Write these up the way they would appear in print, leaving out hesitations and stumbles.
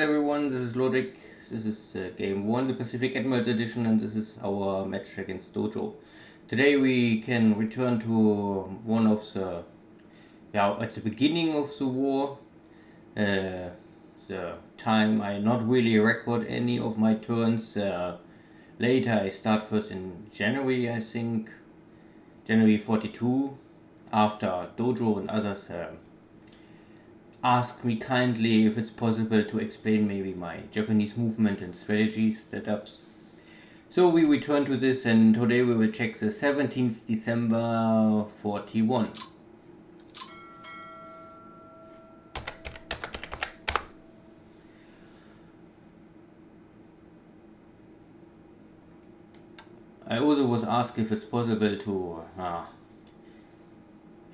everyone, this is Lodrik. This is game 1, the Pacific Admirals Edition, and this is our match against Dojo. Today we can return to one of the, at the beginning of the war, the time I not really record any of my turns. Later I start first in January, I think, January 42, after Dojo and others ask me kindly if it's possible to explain maybe my Japanese movement and strategy setups. So we return to this, and today we will check the 17th December 41. I also was asked if it's possible to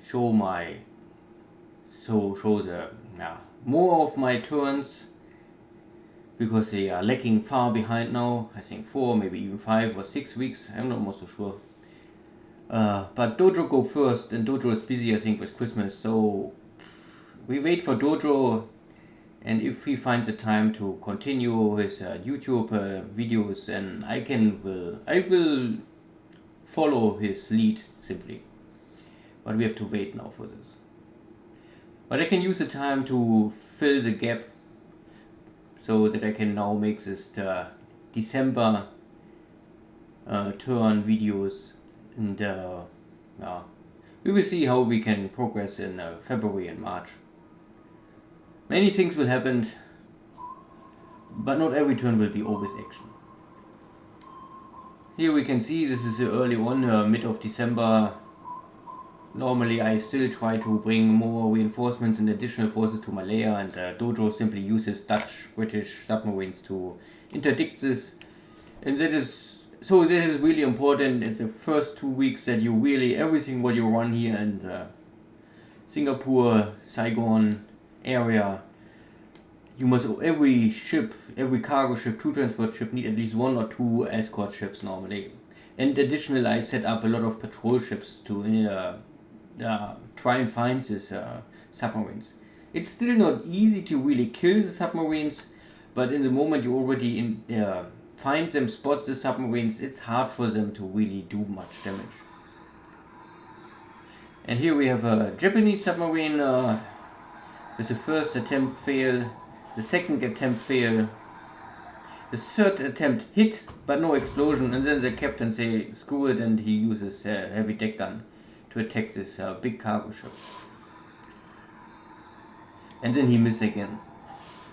show the more of my turns, because they are lagging far behind now. I think 4, maybe even 5 or 6 weeks. I'm not more so sure. But Dojo go first, and Dojo is busy, I think, with Christmas. So we wait for Dojo, and if he finds the time to continue his YouTube videos, then I will follow his lead simply. But we have to wait now for this. But I can use the time to fill the gap, so that I can now make this December turn videos, and we will see how we can progress in February and March. Many things will happen, but not every turn will be always action. Here we can see this is the early one, mid of December. Normally I still try to bring more reinforcements and additional forces to Malaya, and Dojo simply uses Dutch, British submarines to interdict this. And this is really important. It's the first 2 weeks that you really, everything what you run here in the Singapore, Saigon area, you must, every cargo ship, 2 transport ship need at least 1 or 2 escort ships normally. And additionally I set up a lot of patrol ships to try and find these submarines. It's still not easy to really kill the submarines, but in the moment you already find them, spot the submarines, it's hard for them to really do much damage. And here we have a Japanese submarine with the first attempt fail, the second attempt fail, the third attempt hit but no explosion, and then the captain say screw it, and he uses a heavy deck gun to attack this big cargo ship. And then he missed again.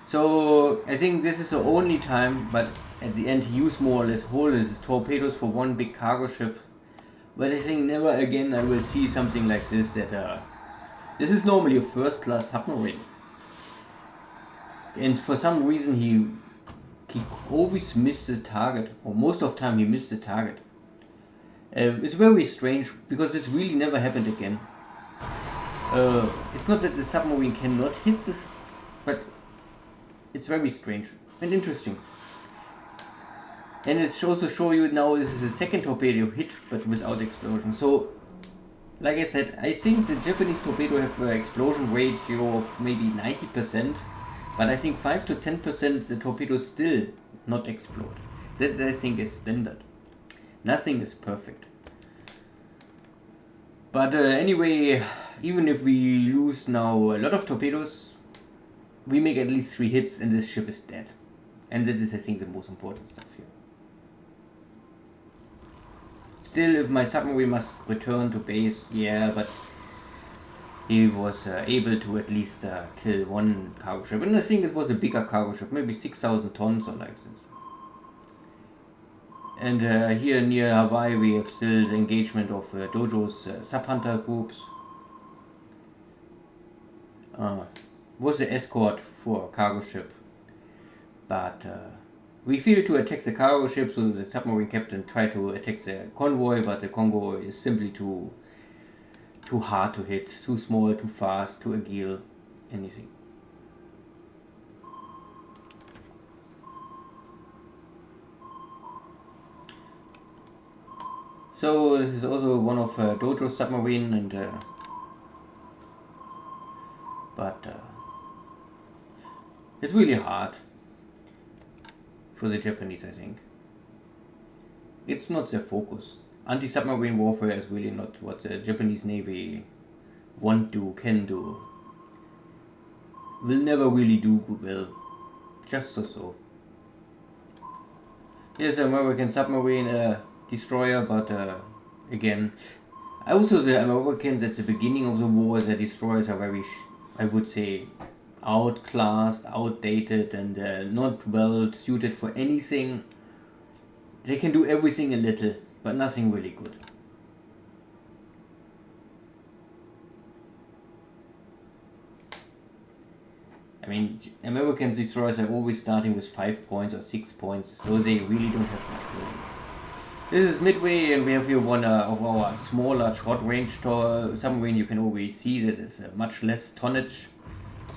So I think this is the only time, but at the end he used more or less all his torpedoes for one big cargo ship. But I think never again I will see something like this, that this is normally a first class submarine. And for some reason he always missed the target, or most of the time he missed the target. It's very strange, because this really never happened again. It's not that the submarine cannot hit this, but it's very strange and interesting. And it also show you now this is the second torpedo hit but without explosion. So, like I said, I think the Japanese torpedo have an explosion ratio of maybe 90%, but I think 5 to 10% the torpedoes still not explode. That I think is standard. Nothing is perfect. But anyway, even if we lose now a lot of torpedoes, we make at least 3 hits and this ship is dead. And that is, I think, the most important stuff here. Still, if my submarine must return to base, yeah, but he was able to at least kill 1 cargo ship. And I think it was a bigger cargo ship, maybe 6,000 tons or like this. And here near Hawaii we have still the engagement of Dojo's sub-hunter groups. Was the escort for a cargo ship. But we failed to attack the cargo ship, so the submarine captain tried to attack the convoy, but the convoy is simply too hard to hit, too small, too fast, too agile, anything. So this is also one of Dojo's submarine, and but it's really hard. for the Japanese, I think. It's not their focus. Anti-submarine warfare is really not what the Japanese Navy want to, can do. Will never really do well. Just so. Here's an American submarine destroyer, but again, also the Americans at the beginning of the war, the destroyers are very, I would say, outclassed, outdated, and not well suited for anything. They can do everything a little, but nothing really good. I mean, American destroyers are always starting with 5 points or 6 points, so they really don't have much room. This is Midway, and we have here one of our smaller short-range submarine. You can always see that it's much less tonnage,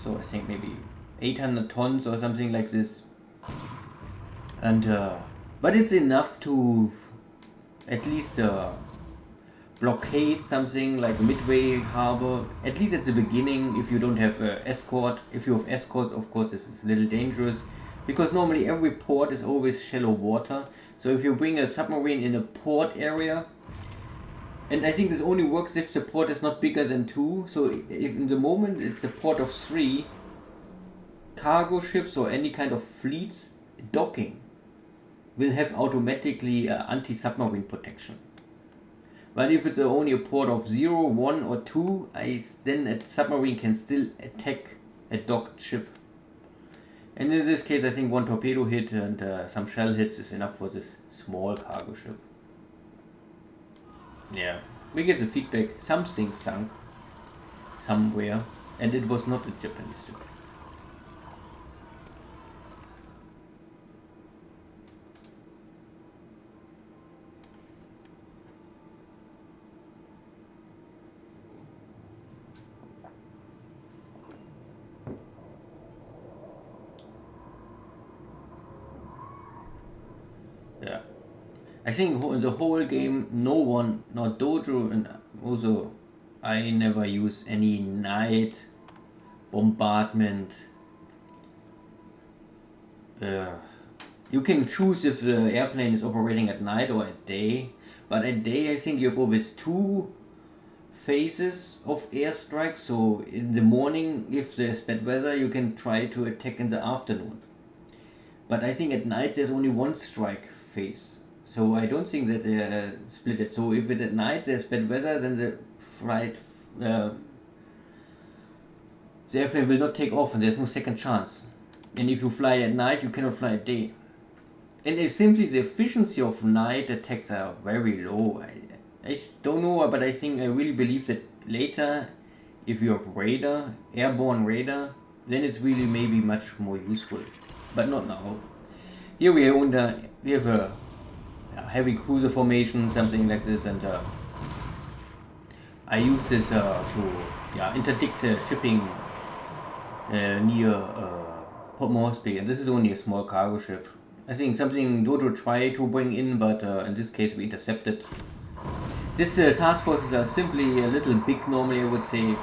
so I think maybe 800 tons or something like this. And but it's enough to at least blockade something like Midway Harbor, at least at the beginning. If you don't have escort, if you have escorts, of course this is a little dangerous, because normally every port is always shallow water. So if you bring a submarine in a port area, and I think this only works if the port is not bigger than 2, so if in the moment it's a port of 3, cargo ships or any kind of fleets docking will have automatically anti-submarine protection. But if it's only a port of 0, 1 or 2, then a submarine can still attack a docked ship. And in this case I think one torpedo hit and some shell hits is enough for this small cargo ship. Yeah, we get the feedback, something sunk somewhere, and it was not a Japanese ship. Yeah, I think in the whole game, no one, not Dojo, and also I never use any night bombardment. You can choose if the airplane is operating at night or at day, but at day I think you have always 2 phases of airstrike. So in the morning, if there's bad weather, you can try to attack in the afternoon. But I think at night there's only 1 strike phase. So I don't think that they're split it. So if it's at night, there's bad weather, then the airplane will not take off and there's no second chance. And if you fly at night, you cannot fly at day. And if simply the efficiency of night attacks are very low. I don't know, but I really believe that later, if you have radar, airborne radar, then it's really maybe much more useful. But not now. Here we have a heavy cruiser formation, something like this, and I use this to interdict shipping near Port Moresby, and this is only a small cargo ship. I think something Dojo tried to bring in, but in this case we intercepted. These task forces are simply a little big normally, I would say.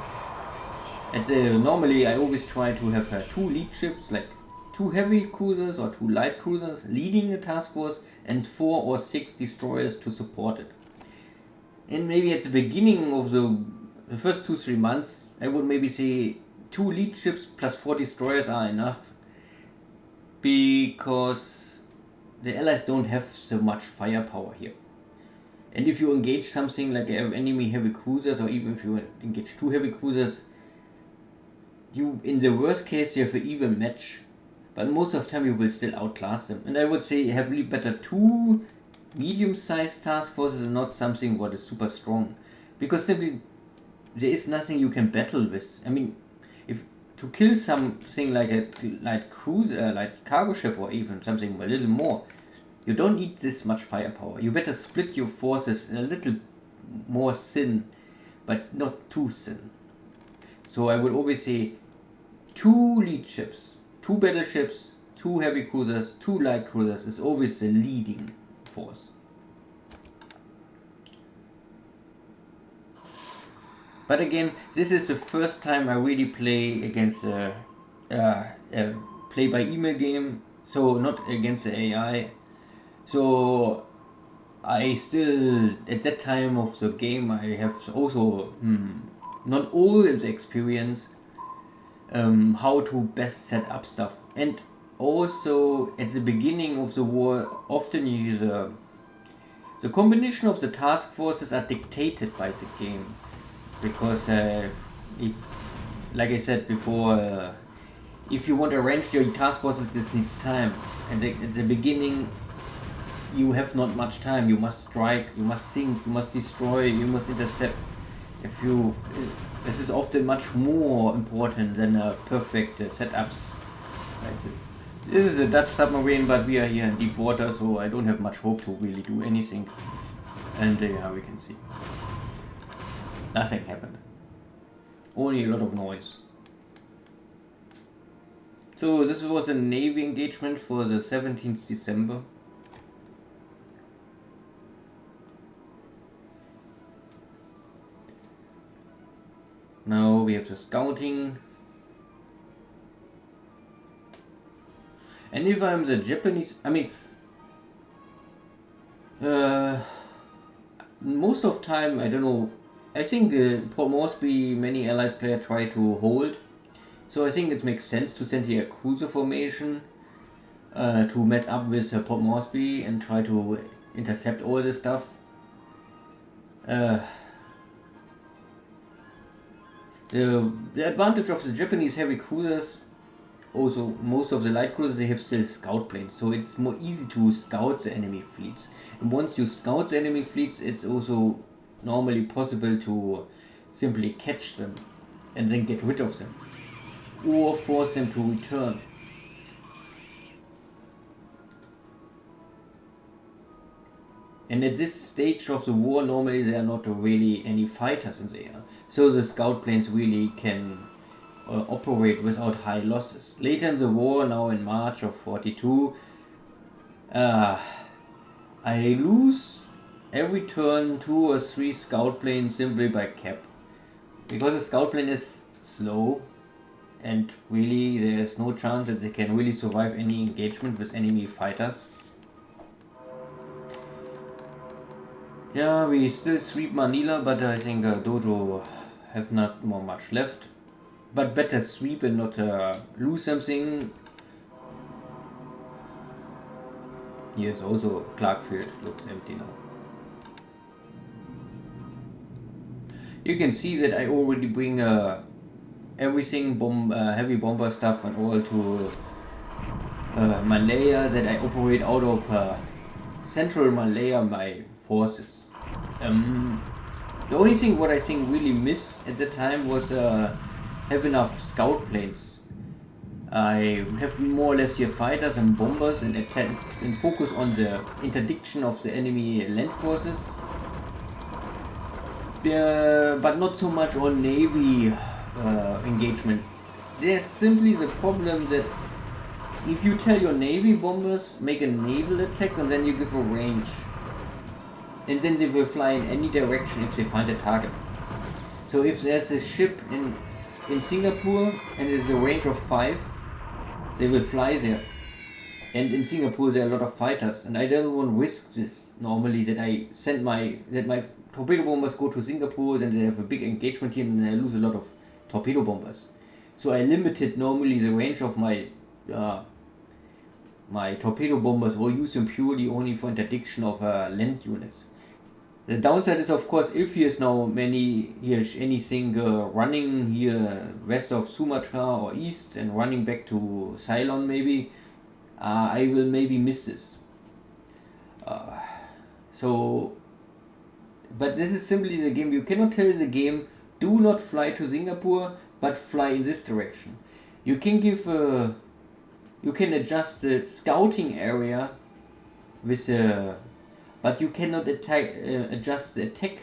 And normally I always try to have 2 lead ships, like 2 heavy cruisers or 2 light cruisers leading a task force, and 4 or 6 destroyers to support it. And maybe at the beginning of the first 2-3 months, I would maybe say 2 lead ships plus 4 destroyers are enough, because the Allies don't have so much firepower here. And if you engage something like enemy heavy cruisers, or even if you engage 2 heavy cruisers, you, in the worst case, you have an even match, but most of the time you will still outclass them. And I would say you have really better 2 medium-sized task forces and not something what is super strong, because simply there is nothing you can battle with. I mean, if to kill something like a light cruiser, light cargo ship, or even something a little more, you don't need this much firepower. You better split your forces a little more thin, but not too thin. So I would always say 2 lead ships, 2 battleships, 2 heavy cruisers, 2 light cruisers is always the leading force. But again, this is the first time I really play against a play by email game. So not against the AI. So I still, at that time of the game, I have also not all the experience how to best set up stuff. And also at the beginning of the war, often the combination of the task forces are dictated by the game, because if, like I said before, if you want to arrange your task forces, this needs time. And at the beginning, you have not much time. You must strike, you must sink, you must destroy, you must intercept. If you, this is often much more important than a perfect setups like this. This is a Dutch submarine, but we are here in deep water, so I don't have much hope to really do anything. And yeah, we can see. Nothing happened. Only a lot of noise. So this was a Navy engagement for the 17th December. Now we have the scouting. And if I'm the Japanese, I mean, most of time, I don't know, I think Port Moresby, many allies players try to hold. So I think it makes sense to send here a cruiser formation to mess up with Port Moresby and try to intercept all this stuff. The advantage of the Japanese heavy cruisers, also most of the light cruisers, they have still scout planes, so it's more easy to scout the enemy fleets. And once you scout the enemy fleets, it's also normally possible to simply catch them and then get rid of them, or force them to return. And at this stage of the war, normally there are not really any fighters in the air, so the scout planes really can operate without high losses. Later in the war, now in March of 42, I lose every turn 2 or 3 scout planes simply by cap, because the scout plane is slow and really there's no chance that they can really survive any engagement with enemy fighters. Yeah, we still sweep Manila, but I think Dojo have not more much left. But better sweep and not lose something. Yes, also Clarkfield looks empty now. You can see that I already bring everything, heavy bomber stuff and all to Malaya, that I operate out of central Malaya, my forces. The only thing what I think really miss at the time was have enough scout planes. I have more or less here fighters and bombers and attempt and focus on the interdiction of the enemy land forces. But not so much on navy engagement. There's simply the problem that if you tell your navy bombers make a naval attack and then you give a range, and then they will fly in any direction if they find a target. So if there's a ship in Singapore and there's a range of 5, they will fly there. And in Singapore there are a lot of fighters, and I don't want to risk this normally, that I send my torpedo bombers go to Singapore, then they have a big engagement here and I lose a lot of torpedo bombers. So I limited normally the range of my my torpedo bombers, or use them purely only for interdiction of land units. The downside is, of course, if here's now anything running here west of Sumatra or east and running back to Ceylon, maybe I will maybe miss this. But this is simply the game. You cannot tell the game, do not fly to Singapore, but fly in this direction. You can give you can adjust the scouting area with but you cannot adjust the attack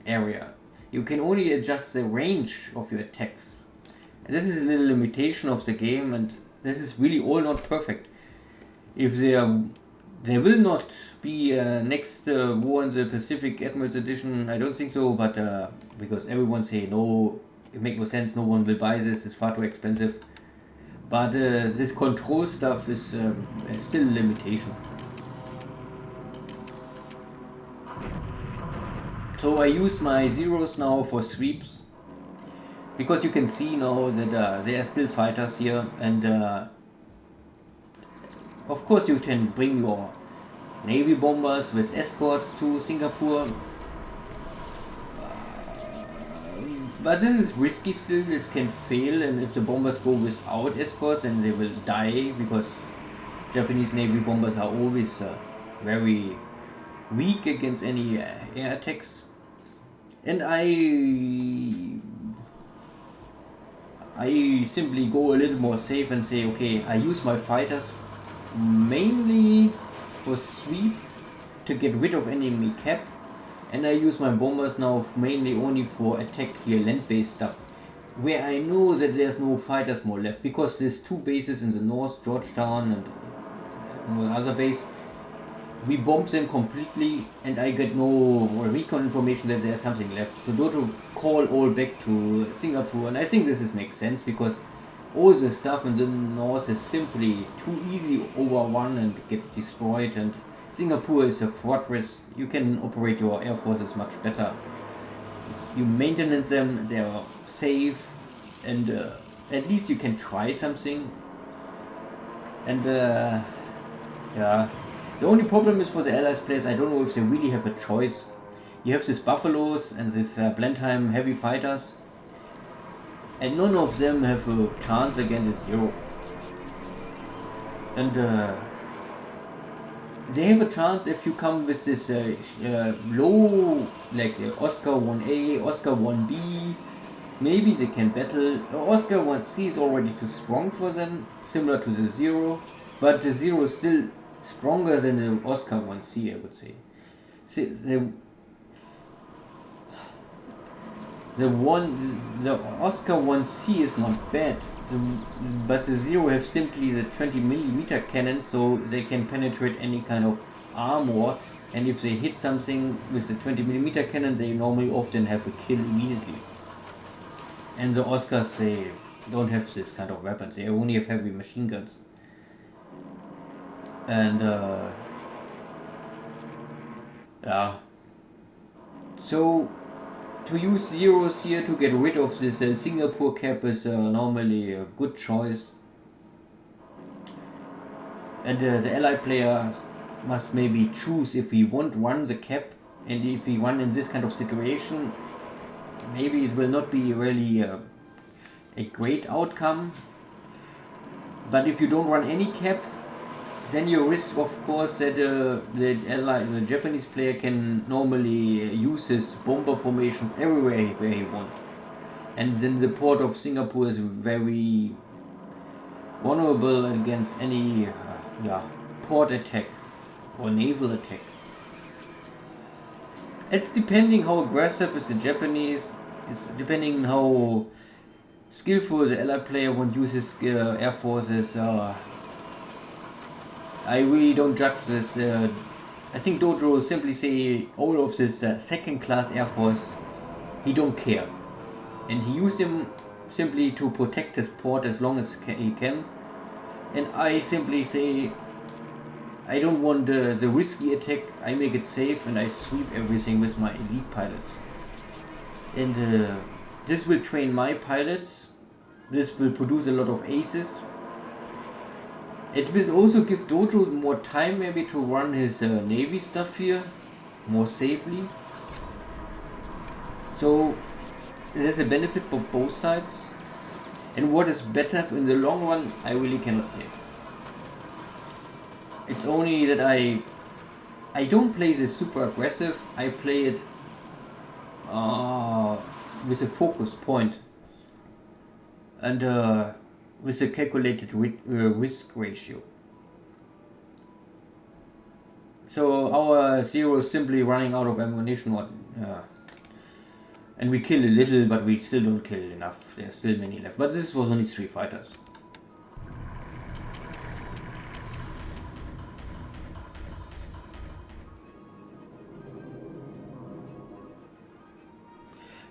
area. You can only adjust the range of your attacks. And this is a little limitation of the game, and this is really all not perfect. If there will not be next war in the Pacific Admirals Edition, I don't think so, but because everyone say no, it makes no sense, no one will buy this, it's far too expensive. But this control stuff is still a limitation. So I use my zeros now for sweeps, because you can see now that there are still fighters here, and of course you can bring your Navy bombers with escorts to Singapore, but this is risky still. It can fail, and if the bombers go without escorts, then they will die, because Japanese Navy bombers are always very weak against any air attacks. And I simply go a little more safe and say, okay, I use my fighters mainly for sweep to get rid of enemy cap, and I use my bombers now mainly only for attack here, land-based stuff, where I know that there's no fighters more left, because there's two bases in the north, Georgetown and another base. We bomb them completely, and I get no recon information that there's something left. So Dojo call all back to Singapore, and I think this makes sense, because all the stuff in the north is simply too easy overrun and gets destroyed, and Singapore is a fortress. You can operate your air forces much better. You maintenance them, they are safe, and at least you can try something. And yeah. The only problem is for the Allies players, I don't know if they really have a choice. You have these Buffaloes and this Blenheim heavy fighters, and none of them have a chance against Zero. And they have a chance if you come with this low, like Oscar 1A, Oscar 1B. Maybe they can battle. Oscar 1C is already too strong for them, similar to the Zero, but the Zero is still stronger than the Oscar 1C, I would say. The Oscar 1C is not bad, but the Zero have simply the 20mm cannon, so they can penetrate any kind of armor, and if they hit something with the 20mm cannon, they normally often have a kill immediately. And the Oscars, they don't have this kind of weapons, they only have heavy machine guns. And yeah, so to use zeros here to get rid of this Singapore cap is normally a good choice, and the Allied player must maybe choose if he won't run the cap, and if he run in this kind of situation, maybe it will not be really a great outcome. But if you don't run any cap, then you risk, of course, that the Japanese player can normally use his bomber formations everywhere where he wants. And then the port of Singapore is very vulnerable against any port attack or naval attack. It's depending how aggressive is the Japanese, it's depending how skillful the Allied player won't use his air forces. I really don't judge this. I think Dojo simply say all of this second class air force, he don't care, and he use them simply to protect his port as long as he can. And I simply say, I don't want the risky attack, I make it safe and I sweep everything with my elite pilots. And this will train my pilots, this will produce a lot of aces. It will also give Dojo more time maybe to run his navy stuff here more safely. So there's a benefit for both sides. And what is better in the long run, I really cannot say. It's only that I don't play this super aggressive, I play it with a focus point. And with a calculated risk ratio. So our Zero is simply running out of ammunition, and we kill a little, but we still don't kill enough. There's still many left, but this was only 3 fighters.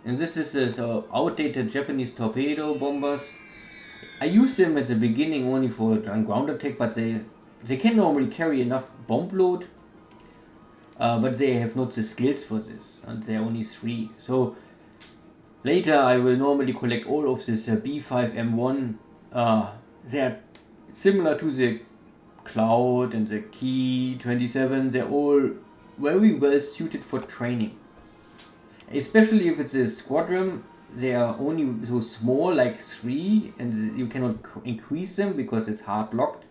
And this is outdated Japanese torpedo bombers. I use them at the beginning only for ground attack, but they can normally carry enough bomb load, but they have not the skills for this, and they're only 3. So later I will normally collect all of this B5M1. They are similar to the Cloud and the Key 27. They're all very well suited for training, especially if it's a squadron. They are only so small, like 3, and you cannot increase them because it's hard locked.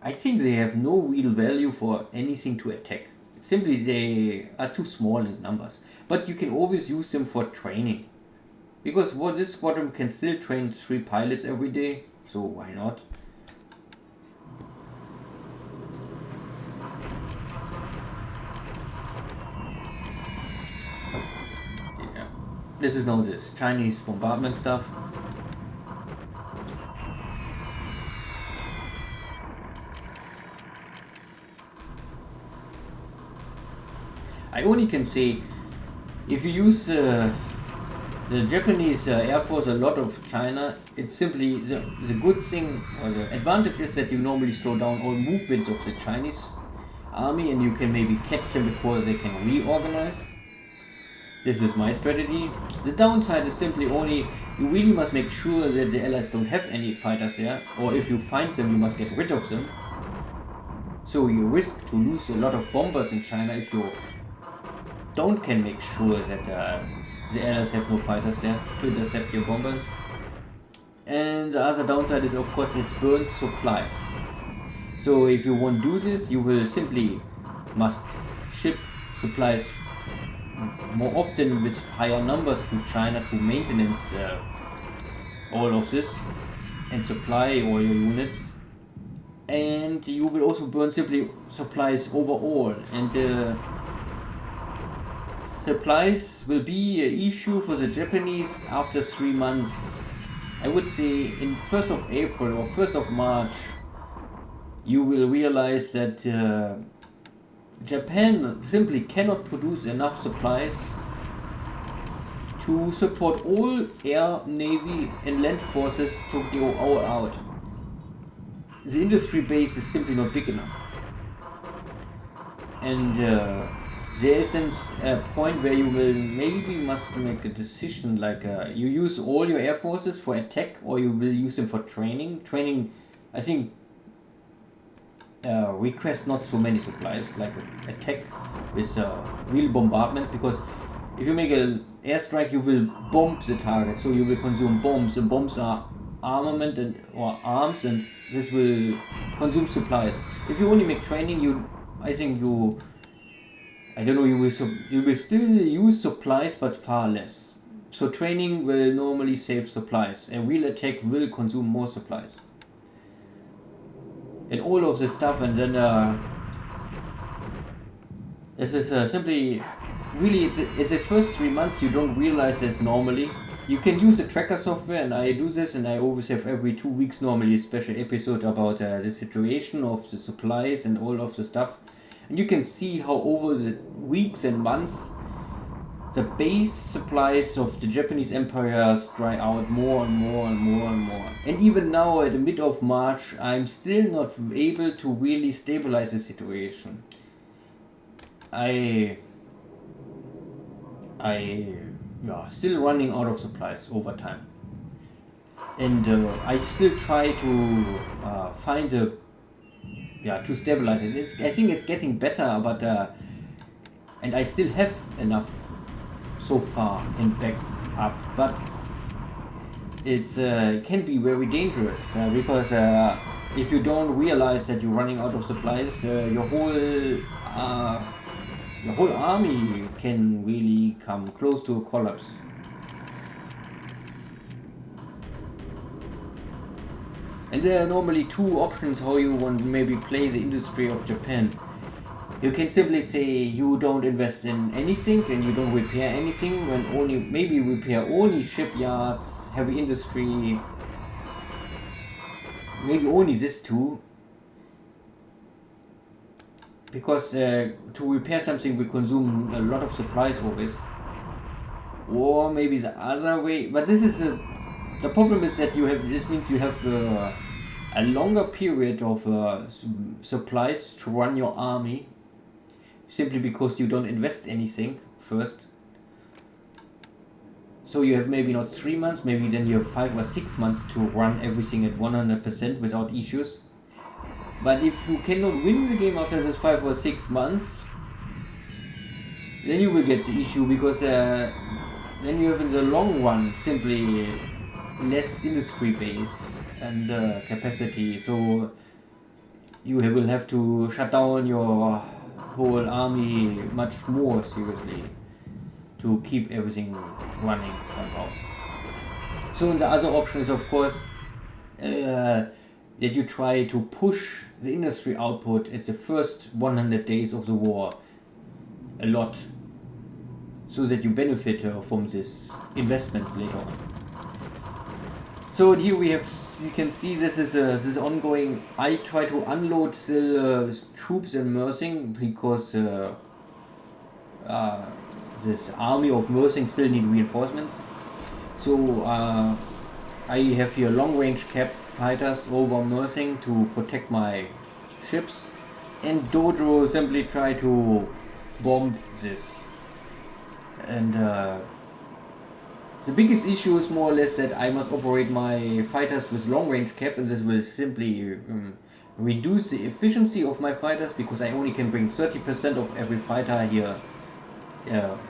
I think they have no real value for anything to attack. Simply they are too small in numbers. But you can always use them for training, because this squadron can still train 3 pilots every day, so why not? This is now this Chinese bombardment stuff. I only can say, if you use the Japanese Air Force a lot of China, it's simply the good thing, or the advantage is that you normally slow down all movements of the Chinese army, and you can maybe catch them before they can reorganize. This is my strategy. The downside is simply only, you really must make sure that the Allies don't have any fighters there, or if you find them, you must get rid of them. So you risk to lose a lot of bombers in China if you can make sure that the Allies have no fighters there to intercept your bombers. And the other downside is, of course, this burns supplies. So if you won't do this, you will simply must ship supplies more often with higher numbers to China to maintenance all of this and supply all your units, and you will also burn simply supplies overall, and supplies will be an issue for the Japanese after 3 months. I would say in 1st of April or 1st of March you will realize that Japan simply cannot produce enough supplies to support all air, navy and land forces to go all out. The industry base is simply not big enough. And there is a point where you will maybe must make a decision, like you use all your air forces for attack, or you will use them for training. Training, I think, request not so many supplies like attack with real bombardment, because if you make an airstrike you will bomb the target, so you will consume bombs, and bombs are armament or arms, and this will consume supplies. If you only make training, you will still use supplies but far less. So training will normally save supplies, and real attack will consume more supplies and all of this stuff. And then this is simply really it's the first 3 months you don't realize this normally. You can use the tracker software, and I do this, and I always have every 2 weeks normally a special episode about the situation of the supplies and all of the stuff, and you can see how over the weeks and months the base supplies of the Japanese empires dry out more and more and more and more. And even now at the mid of March I'm still not able to really stabilize the situation. I still running out of supplies over time, and I still try to find to stabilize it. I think it's getting better, but and I still have enough so far in backup, but it can be very dangerous because if you don't realize that you're running out of supplies, your whole army can really come close to a collapse. And there are normally 2 options how you want to maybe play the industry of Japan. You can simply say you don't invest in anything and you don't repair anything, and maybe repair only shipyards, heavy industry, maybe only this 2. Because to repair something will consume a lot of supplies always. Or maybe the other way, but this is The problem is that this means you have a longer period of supplies to run your army, simply because you don't invest anything first. So you have maybe not 3 months, maybe then you have 5 or 6 months to run everything at 100% without issues. But if you cannot win the game after this 5 or 6 months, then you will get the issue, because then you have in the long run simply less industry base and capacity, so you will have to shut down your whole army much more seriously to keep everything running somehow. So the other option is, of course, that you try to push the industry output at the first 100 days of the war a lot, so that you benefit from this investments later on. So here you can see this is ongoing. I try to unload still troops in Mersing, because this army of Mersing still need reinforcements. So I have here long range cap fighters over Mersing to protect my ships, and Dojo simply try to bomb this. And the biggest issue is more or less that I must operate my fighters with long range cap, and this will simply reduce the efficiency of my fighters, because I only can bring 30% of every fighter here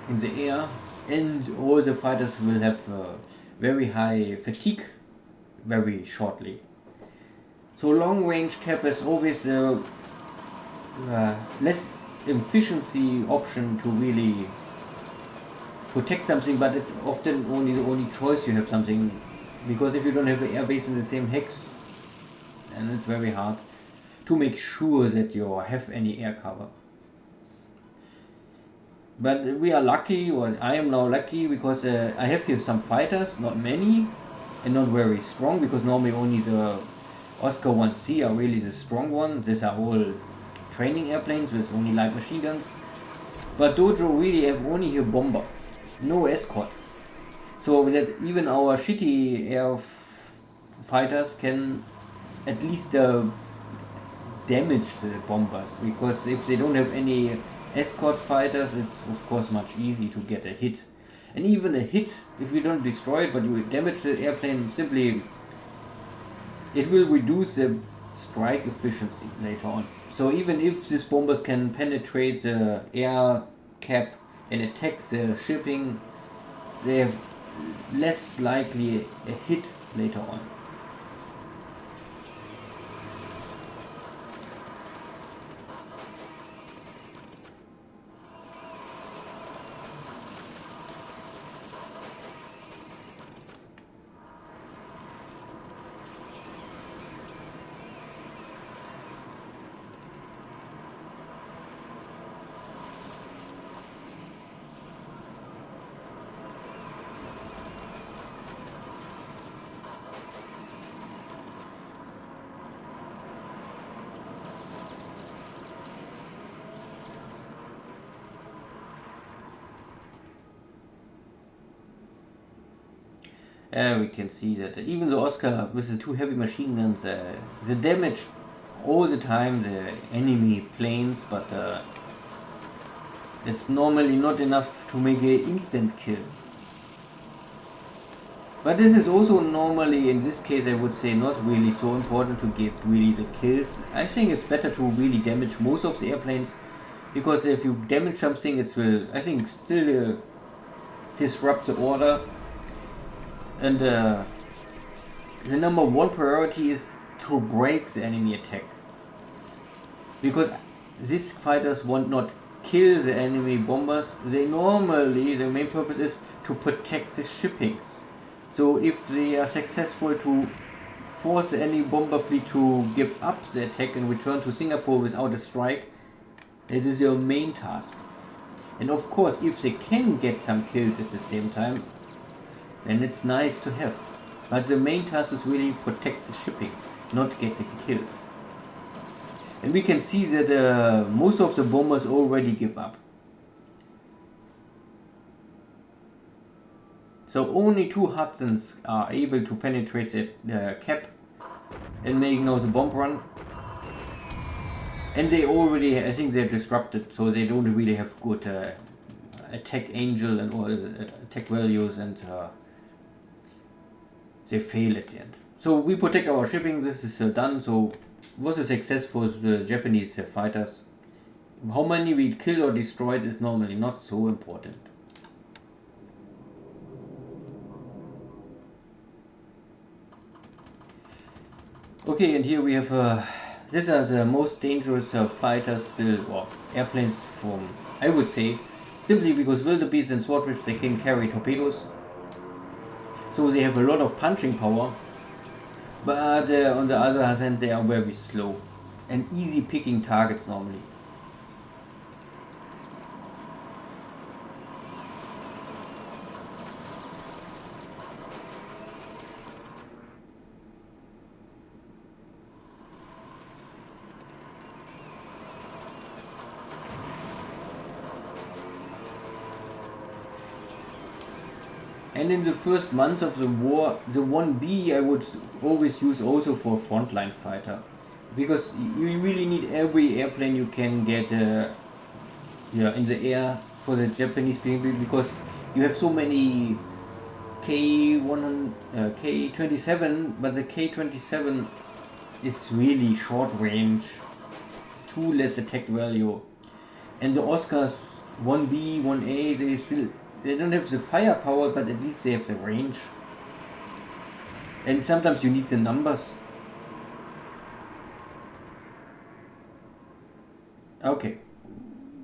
in the air, and all the fighters will have very high fatigue very shortly. So long range cap is always the less efficiency option to really protect something, but it's often only the only choice you have something, because if you don't have an airbase in the same hex, then it's very hard to make sure that you have any air cover. But we are lucky, or I am now lucky, because I have here some fighters, not many, and not very strong, because normally only the Oscar 1C are really the strong ones. These are all training airplanes with only light machine guns. But Dojo really have only here bomber, no escort. So that even our shitty air fighters can at least damage the bombers, because if they don't have any escort fighters, it's of course much easier to get a hit. And even a hit, if you don't destroy it but you damage the airplane, simply it will reduce the strike efficiency later on. So even if these bombers can penetrate the air cap and attack the shipping, they have less likely a hit later on. We can see that even the Oscar with the two heavy machine guns, the damage all the time the enemy planes, but it's normally not enough to make an instant kill. But this is also normally, in this case I would say, not really so important to get really the kills. I think it's better to really damage most of the airplanes, because if you damage something, it will, I think, still disrupt the order. And the number one priority is to break the enemy attack, because these fighters want not kill the enemy bombers. They normally, their main purpose is to protect the shippings. So if they are successful to force the enemy bomber fleet to give up the attack and return to Singapore without a strike, it is their main task. And of course, if they can get some kills at the same time, then it's nice to have. But the main task is really protect the shipping, not get the kills. And we can see that most of the bombers already give up. So only 2 Hudsons are able to penetrate the cap and make now the bomb run. And they already, I think they're disrupted, so they don't really have good attack angel and all attack values, and they fail at the end. So we protect our shipping, this is done, so it was a success for the Japanese fighters. How many we killed or destroyed is normally not so important. Okay, and here we have, these are the most dangerous fighters or airplanes from, I would say, simply because wildebeest and swordfish, they can carry torpedoes. So they have a lot of punching power, but on the other hand they are very slow and easy picking targets normally. And in the first months of the war, the 1B I would always use also for a frontline fighter. Because you really need every airplane you can get in the air for the Japanese people, because you have so many K-27, but the K-27 is really short range, too less attack value. And the Oscars 1B, 1A, they don't have the firepower, but at least they have the range. And sometimes you need the numbers. Okay,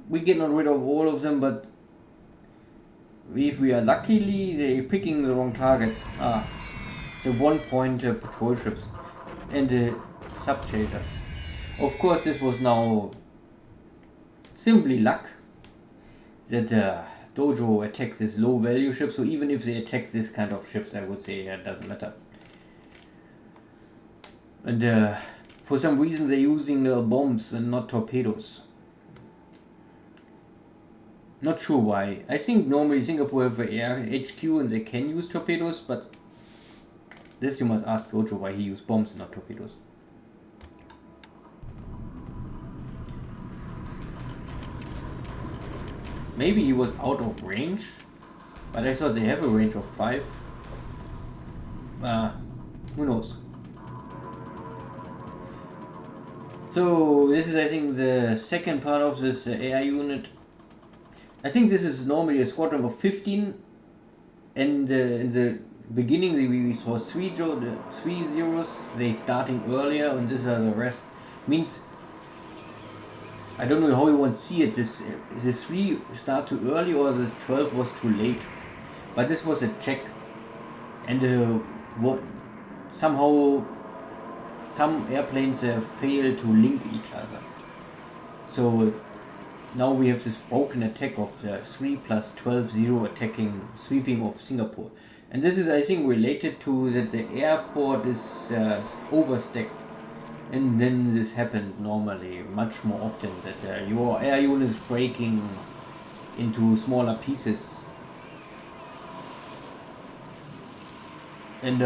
we get not rid of all of them, but if we are luckily, they're picking the wrong target. The 1-point patrol ships and the subchaser. Of course, this was now simply luck that Dojo attacks this low value ship, so even if they attack this kind of ships, I would say it doesn't matter. And for some reason they're using bombs and not torpedoes. Not sure why. I think normally Singapore have a air HQ and they can use torpedoes, but this you must ask Dojo why he used bombs and not torpedoes. Maybe he was out of range, but I thought they have a range of 5. Who knows? So this is, I think, the second part of this AI unit. I think this is normally a squadron of 15, and in the beginning we saw 3 zeros. They starting earlier, and these are the rest. Means I don't know how you want to see it. This 3 start too early or this 12 was too late, but this was a check, and somehow some airplanes fail to link each other. So now we have this broken attack of 3 plus 12-0 attacking, sweeping of Singapore. And this is, I think, related to that the airport is overstacked. And then this happened normally, much more often, that your air unit is breaking into smaller pieces. And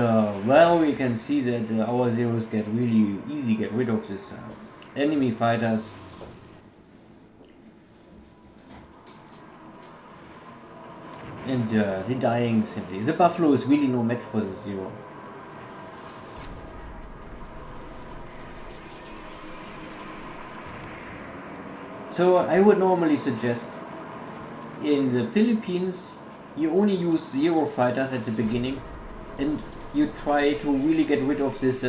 well, we can see that our zeros get really easy get rid of this enemy fighters. And the dying simply. The Buffalo is really no match for the 0. So I would normally suggest in the Philippines you only use 0 fighters at the beginning, and you try to really get rid of this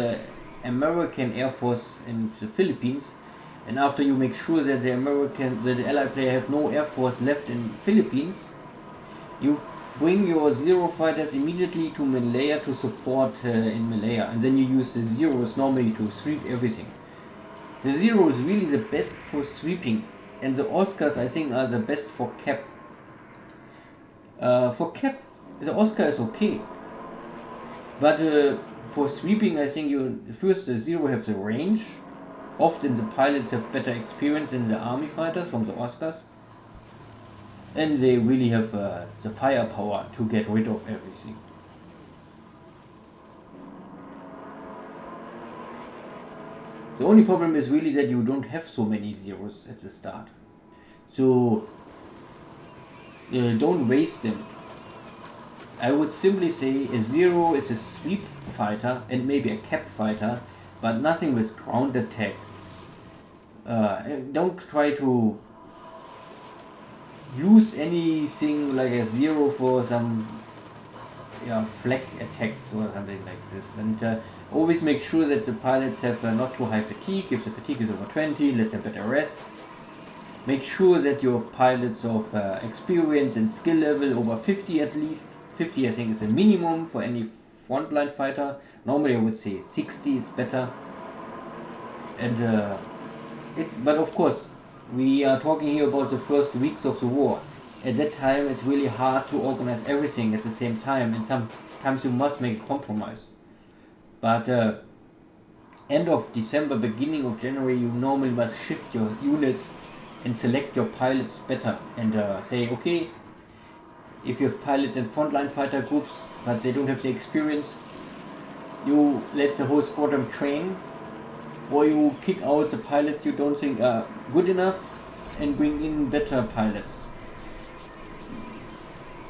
American Air Force in the Philippines, and after you make sure that the Allied player have no Air Force left in Philippines, you bring your 0 fighters immediately to Malaya to support in Malaya, and then you use the zeros normally to sweep everything. The 0 is really the best for sweeping, and the Oscars, I think, are the best for cap. For cap, the Oscar is okay, but for sweeping, I think first the 0 have the range. Often the pilots have better experience than the army fighters from the Oscars. and they really have the firepower to get rid of everything. The only problem is really that you don't have so many zeros at the start. So don't waste them. I would simply say a zero is a sweep fighter and maybe a cap fighter, but nothing with ground attack. Don't try to use anything like a zero for some flak attacks or something like this, and always make sure that the pilots have not too high fatigue. If the fatigue is over 20, let them better rest. Make sure that you have pilots of experience and skill level over 50 at least. 50 I think is a minimum for any frontline fighter. Normally I would say 60 is better. And but of course we are talking here about the first weeks of the war. At that time it's really hard to organize everything at the same time, and sometimes you must make a compromise. But end of December, beginning of January, you normally must shift your units and select your pilots better, and say, okay, if you have pilots in frontline fighter groups but they don't have the experience, you let the whole squadron train, or you kick out the pilots you don't think are good enough and bring in better pilots.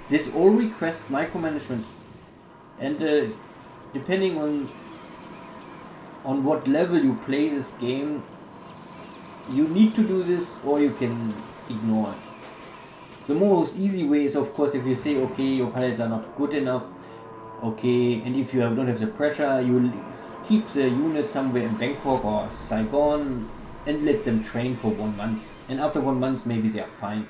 This all requests micromanagement, and depending on what level you play this game, you need to do this or you can ignore it. The most easy way is, of course, if you say, okay, your pilots are not good enough, okay, and if you don't have the pressure, you keep the unit somewhere in Bangkok or Saigon and let them train for 1 month, and after 1 month maybe they are fine.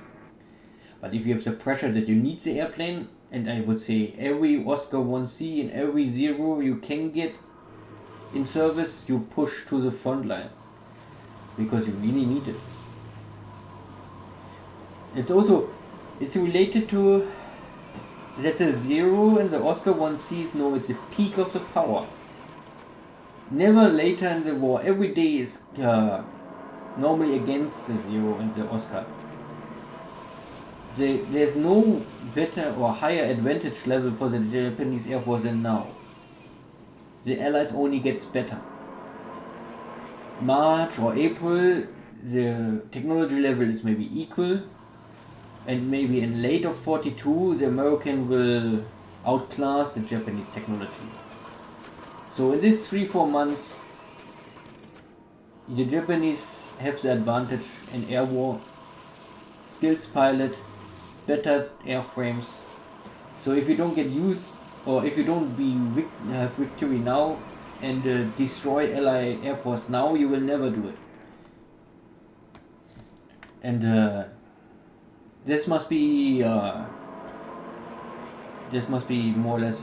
But if you have the pressure that you need the airplane, and I would say every Oscar 1C and every zero you can get in service, you push to the front line, because you really need it. It's related to that the zero and the Oscar 1Cs know it's the peak of the power. Never later in the war, every day is normally against the zero and the Oscar. There's no better or higher advantage level for the Japanese Air Force than now. The Allies only gets better. March or April, the technology level is maybe equal, and maybe in late of 42 the American will outclass the Japanese technology. So in this 3-4 months the Japanese have the advantage in air war, skills pilot, better airframes. So if you don't get used, or if you don't have victory now and destroy Allied Air Force now, you will never do it. And this must be more or less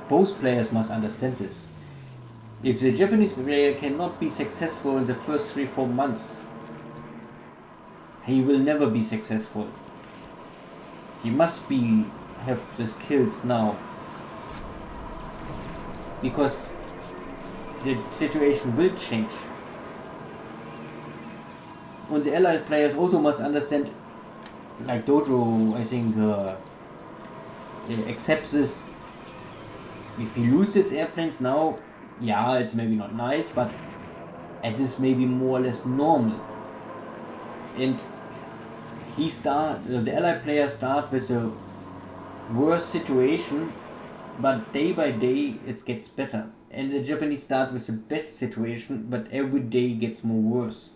both players must understand this. If the Japanese player cannot be successful in the first 3-4 months, he will never be successful. He must have the skills now, because the situation will change. And the Allied players also must understand, like Dojo, I think, accepts this. If he loses airplanes now, yeah, it's maybe not nice, but it is maybe more or less normal. And the Allied players start with a worse situation, but day by day it gets better. And the Japanese start with the best situation, but every day gets more worse.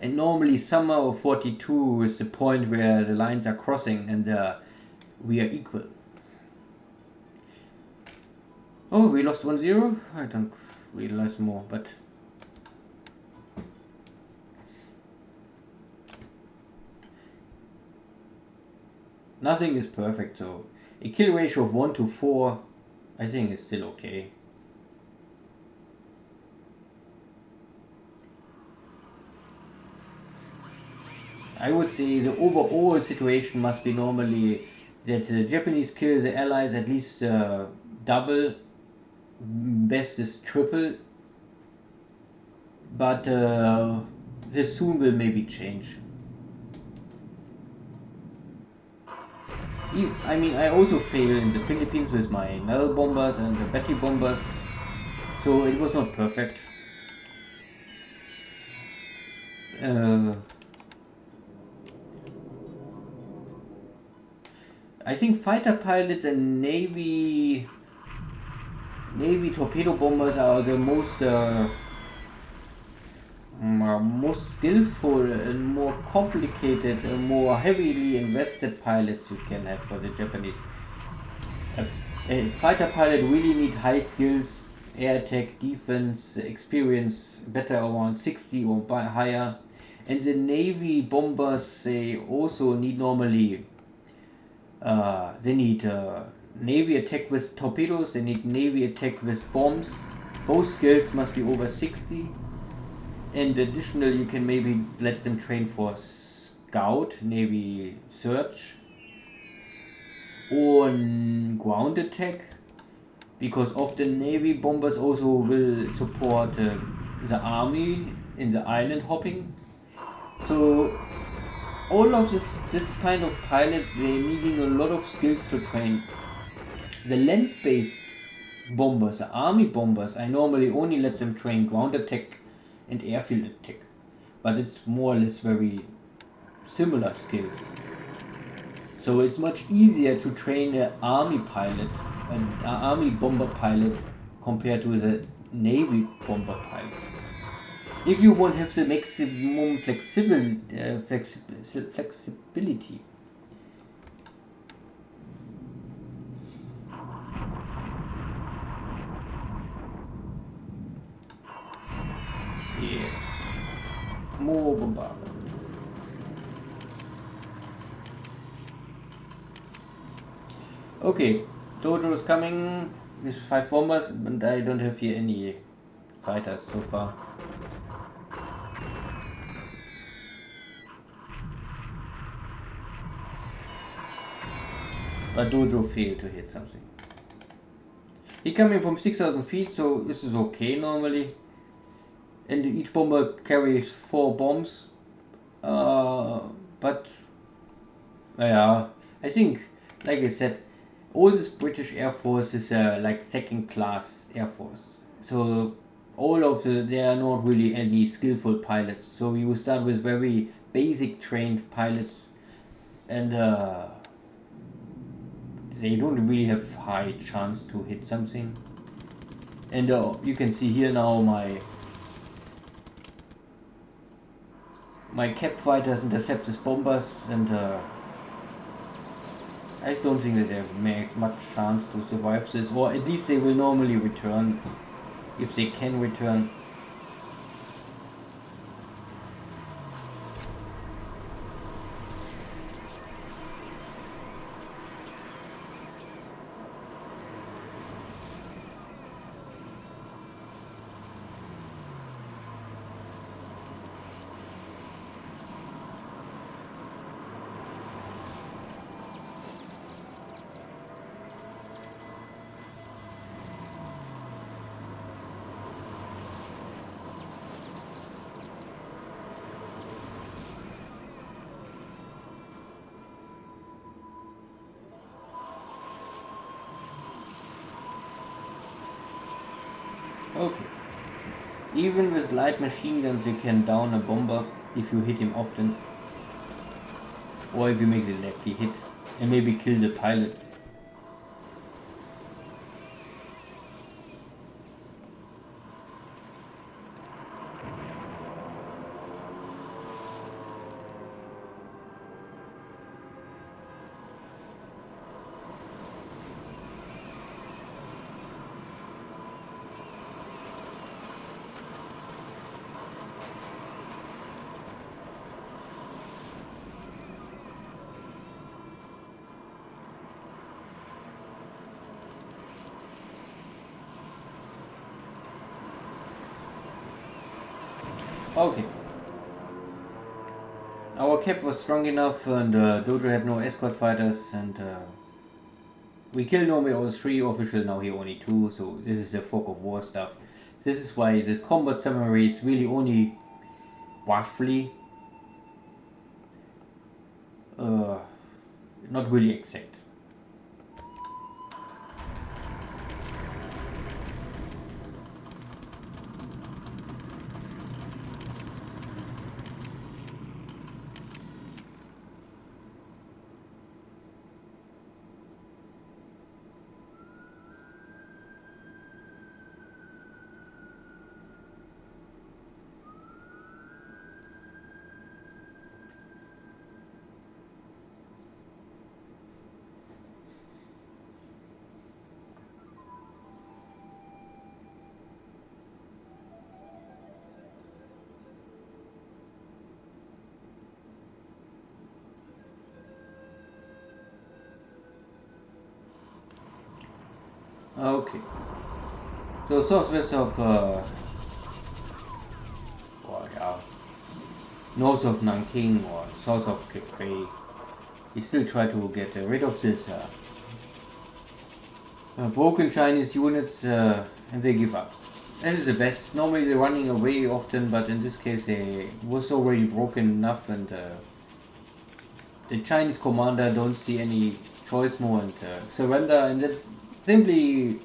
And normally summer of 42 is the point where the lines are crossing and we are equal. Oh, we lost 1-0? I don't realize more, but nothing is perfect, so a kill ratio of 1-4 I think is still okay. I would say the overall situation must be normally that the Japanese kill the Allies at least double, best is triple, but this soon will maybe change. I mean, I also failed in the Philippines with my Nell bombers and the Betty bombers, so it was not perfect. I think fighter pilots and Navy torpedo bombers are the most skillful and more complicated and more heavily invested pilots you can have for the Japanese. A fighter pilot really need high skills, air attack, defense, experience, better around 60 or higher. And the Navy bombers, they also need normally, they need Navy attack with torpedoes, they need Navy attack with bombs. Both skills must be over 60. And additionally, you can maybe let them train for scout, Navy search, or ground attack, because often Navy bombers also will support the army in the island hopping. So all of this kind of pilots, they're needing a lot of skills to train. The land-based bombers, the army bombers, I normally only let them train ground attack and airfield attack, but it's more or less very similar skills. So it's much easier to train an army pilot, an army bomber pilot, compared to the Navy bomber pilot. If you want to have the maximum flexibility. Yeah. More bombardment. Okay, Dojo is coming with 5 bombers, and I don't have here any fighters so far. But Dojo failed to hit something. He coming from 6,000 feet, so this is okay normally. And each bomber carries 4 bombs. But yeah, I think, like I said, all this British Air Force is like second class Air Force. So all of there are not really any skillful pilots. So you start with very basic trained pilots, and they don't really have high chance to hit something. And you can see here now my cap fighters intercept these bombers, and I don't think that they have much chance to survive this, or at least they will normally return, if they can return. Okay. Even with light machine guns you can down a bomber if you hit him often. Or if you make the lucky hit and maybe kill the pilot. Okay. Our cap was strong enough, and Dojo had no escort fighters, and we killed normally all 3 official, now he only 2, so this is the fog of war stuff. This is why this combat summary is really only roughly, not really exact. Okay, so southwest of, north of Nanking or south of Cathay, we still try to get rid of this broken Chinese units, and they give up. This is the best. Normally they're running away often, but in this case they was already broken enough, and the Chinese commander don't see any choice more and surrender, and that's simply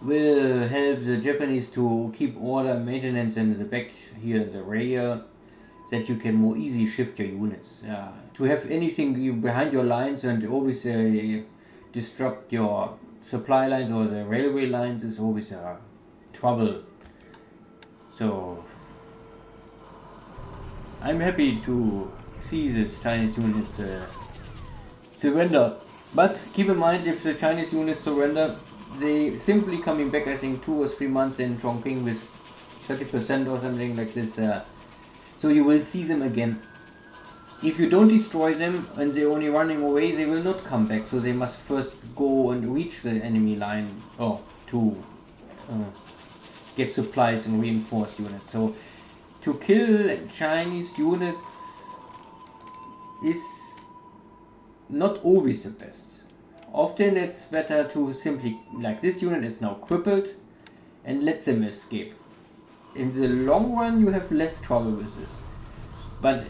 will help the Japanese to keep order and maintenance in the back here in the rear, that you can more easily shift your units. To have anything behind your lines and always disrupt your supply lines or the railway lines is always trouble. So I'm happy to see this Chinese units surrender. But keep in mind, if the Chinese units surrender, they simply coming back, I think 2 or 3 months in Chongqing with 30% or something like this. So you will see them again. If you don't destroy them and they're only running away, they will not come back. So they must first go and reach the enemy line to get supplies and reinforce units. So to kill Chinese units is not always the best. Often it's better to simply, like this unit is now crippled, and let them escape. In the long run you have less trouble with this. But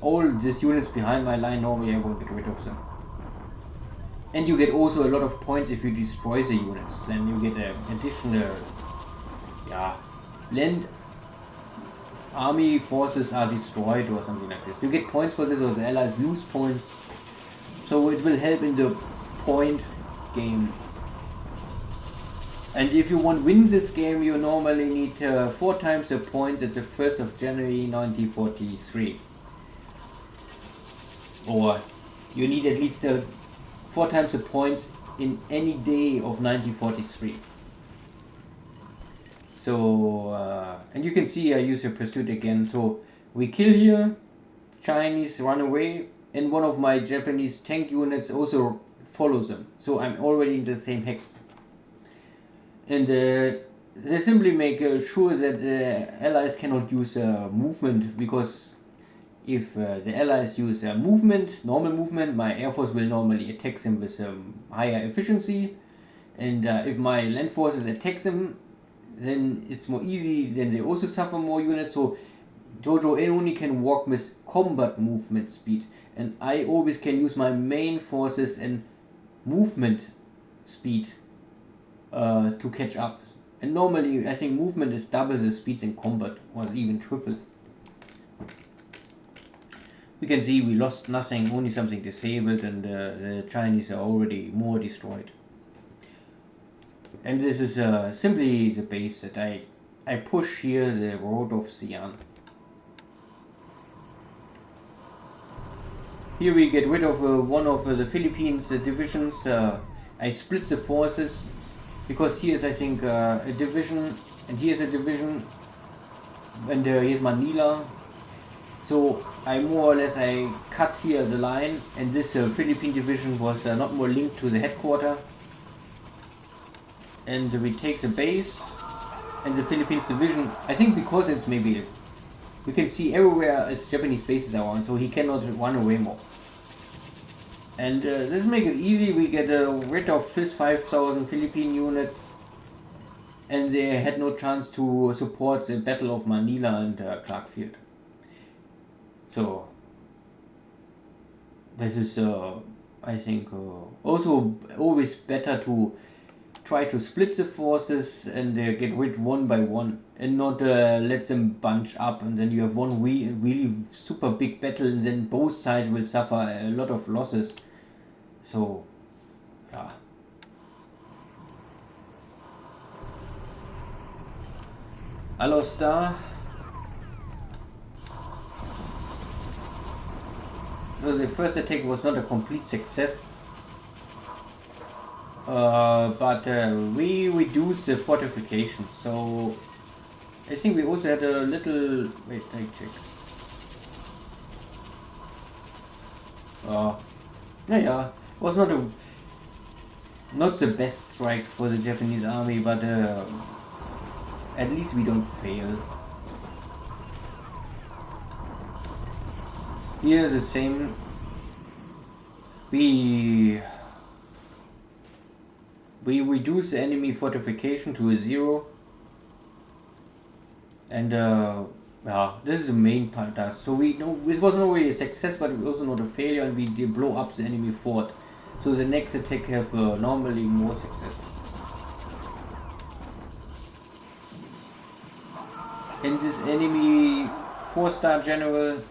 all these units behind my line, normally I will get rid of them. And you get also a lot of points if you destroy the units. Then you get an additional land army forces are destroyed or something like this. You get points for this, or the allies lose points. So it will help in the point game. And if you want to win this game, you normally need 4 times the points at the 1st of January 1943. Or you need at least 4 times the points in any day of 1943. So, and you can see I use a pursuit again. So we kill here, Chinese run away, and one of my Japanese tank units also follows them. So I'm already in the same hex. And they simply make sure that the allies cannot use movement, because if the allies use normal movement, my air force will normally attack them with higher efficiency. And if my land forces attack them, then it's more easy, then they also suffer more units. So Dojo only can walk with combat movement speed, and I always can use my main forces and movement speed to catch up. And normally I think movement is double the speed in combat, or even triple. We can see we lost nothing, only something disabled, and the Chinese are already more destroyed. And this is simply the base that I push here, the road of Xi'an. Here we get rid of one of the Philippines divisions. I split the forces, because here is I think a division, and here's a division, and here's Manila. So I more or less I cut here the line, and this Philippine division was not more linked to the headquarter. And we take the base, and the Philippines division, I think because it's maybe, we can see everywhere as Japanese bases are on, so he cannot run away more. And this make it easy. We get rid of his 5,000 Philippine units, and they had no chance to support the Battle of Manila and Clarkfield. So this is, I think, also always better to try to split the forces and get rid one by one, and not let them bunch up, and then you have one really super big battle, and then both sides will suffer a lot of losses. So, yeah. Alostar. So the first attack was not a complete success. But we reduced the fortification, so I think we also had a little. Wait, I check. Yeah, it was not the best strike for the Japanese army, but at least we don't fail. Here the same. We reduce the enemy fortification to a 0, and yeah, this is the main part. So we know it wasn't already a success, but it was also not a failure, and we did blow up the enemy fort. So the next attack have normally more success. And this enemy 4-star general.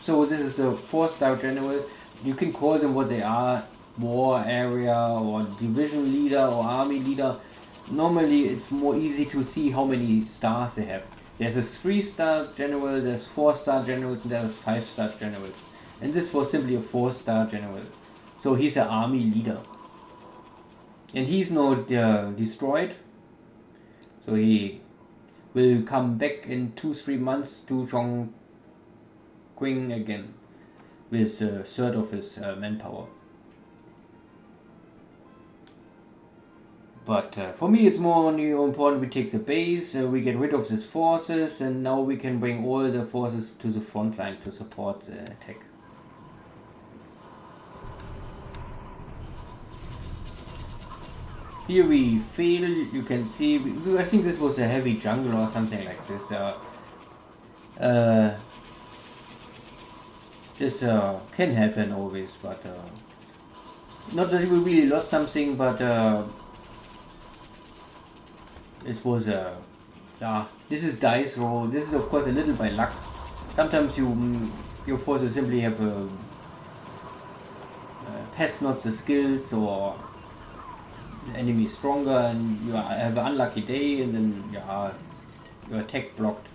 So this is a 4-star general. You can call them what they are: war area or division leader or army leader. Normally it's more easy to see how many stars they have. There's a 3-star general, there's 4-star generals, and there's 5-star generals. And this was simply a 4-star general. So he's an army leader. And he's not destroyed. So he will come back in 2-3 months to Chongqing again with a third of his manpower. But for me it's more important we take the base, we get rid of these forces, and now we can bring all the forces to the front line to support the attack. Here we fail, you can see, I think this was a heavy jungle or something like this. This can happen always, but not that we really lost something, but this was this is dice roll. This is of course a little by luck. Sometimes your forces simply have pass not the skills, or the enemy is stronger and you have an unlucky day, and then your attack blocked.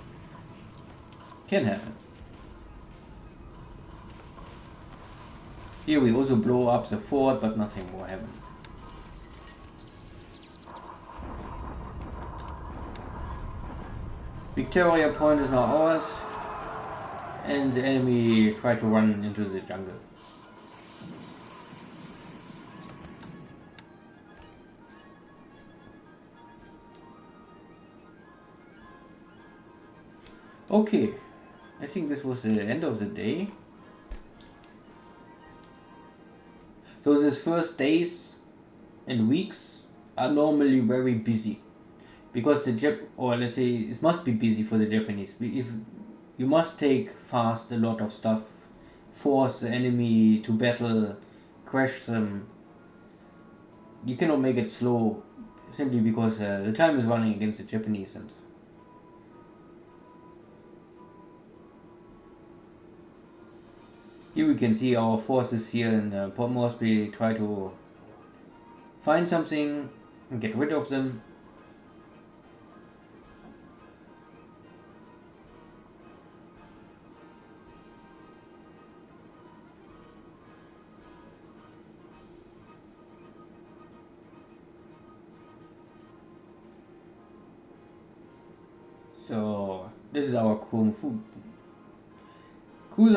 Can happen. Here we also blow up the fort, but nothing more happened. Victoria Point is now ours, and the enemy tried to run into the jungle. Okay, I think this was the end of the day. So these first days and weeks are normally very busy, because let's say it must be busy for the Japanese. If you must take fast a lot of stuff, force the enemy to battle, crash them. You cannot make it slow, simply because the time is running against the Japanese. And here we can see our forces here in Port Moresby try to find something and get rid of them. So this is our cruiser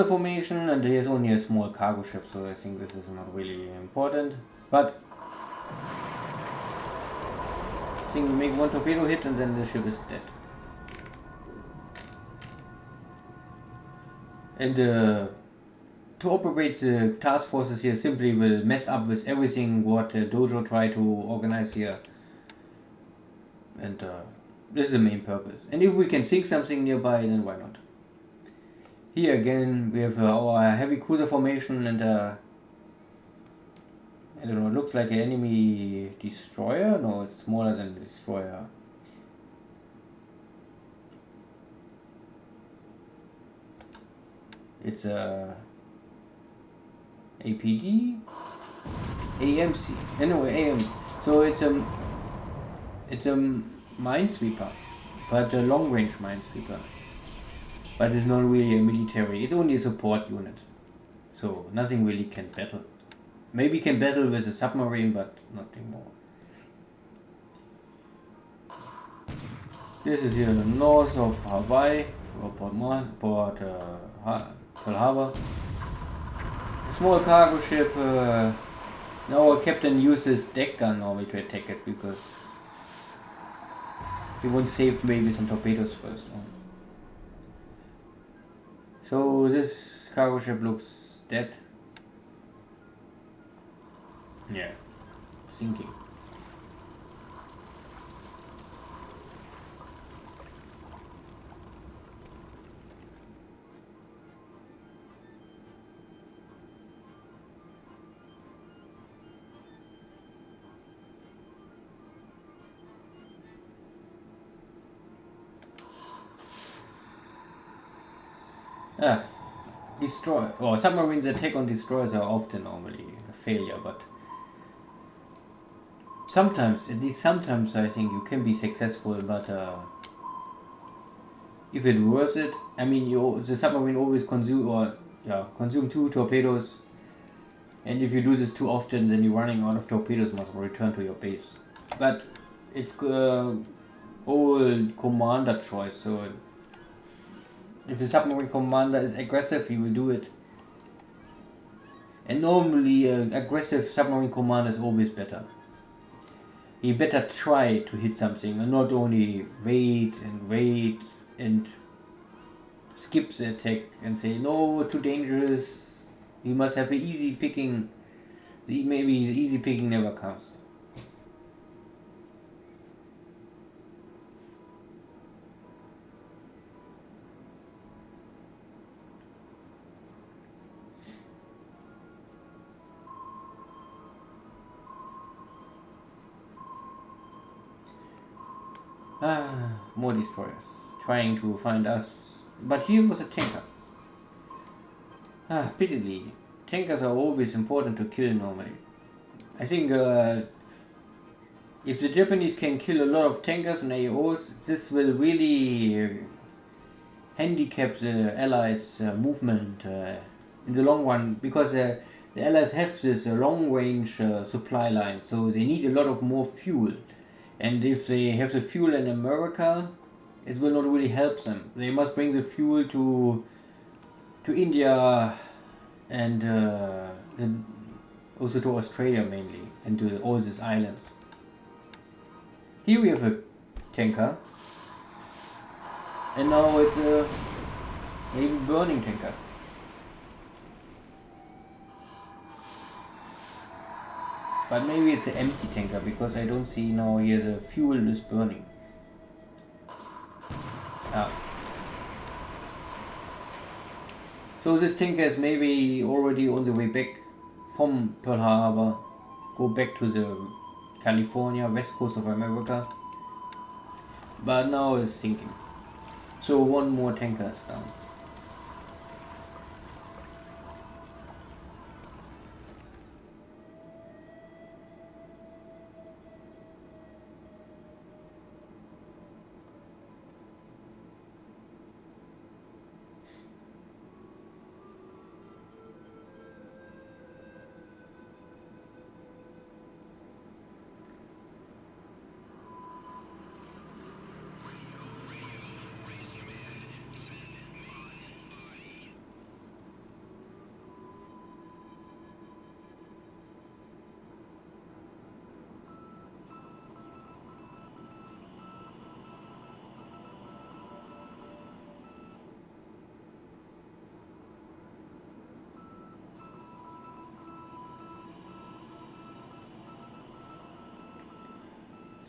formation, and there's only a small cargo ship, so I think this is not really important. But I think we make one torpedo hit and then the ship is dead. And to operate the task forces here simply will mess up with everything what Dojo tried to organize here. and this is the main purpose. And if we can sink something nearby, then why not? Here again we have our heavy cruiser formation, and I don't know, it looks like an enemy destroyer. No, it's smaller than a destroyer. It's a APD, AMC. Anyway, AM. So it's a minesweeper, but a long-range minesweeper. But it's not really a military. It's only a support unit, so nothing really can battle. Maybe can battle with a submarine, but nothing more. This is here in the north of Hawaii, or Port Pearl Harbor. A small cargo ship. Now our captain uses deck gun normally to attack it because he wants save maybe some torpedoes first. No? So this cargo ship looks dead. Yeah, sinking. Submarines attack on destroyers are often normally a failure, but sometimes, at least sometimes, I think you can be successful. But if it's worth it, I mean, the submarine always consume 2 torpedoes, and if you do this too often, then you're running out of torpedoes. Must return to your base. But it's old commander choice, so. If the submarine commander is aggressive, he will do it. And normally, aggressive submarine commander is always better. He better try to hit something and not only wait and skip the attack and say, no, too dangerous. You must have an easy picking. Maybe the easy picking never comes. More destroyers trying to find us, but here was a tanker. Pitifully, tankers are always important to kill normally. I think if the Japanese can kill a lot of tankers and AOs, this will really handicap the Allies' movement in the long run, because the Allies have this long-range supply line, so they need a lot of more fuel. And if they have the fuel in America, it will not really help them. They must bring the fuel to India and also to Australia mainly, and to all these islands. Here we have a tanker, and now it's a maybe burning tanker. But maybe it's an empty tanker, because I don't see now here the fuel is burning. So this tanker is maybe already on the way back from Pearl Harbor, go back to the California, west coast of America. But now it's sinking. So one more tanker is down.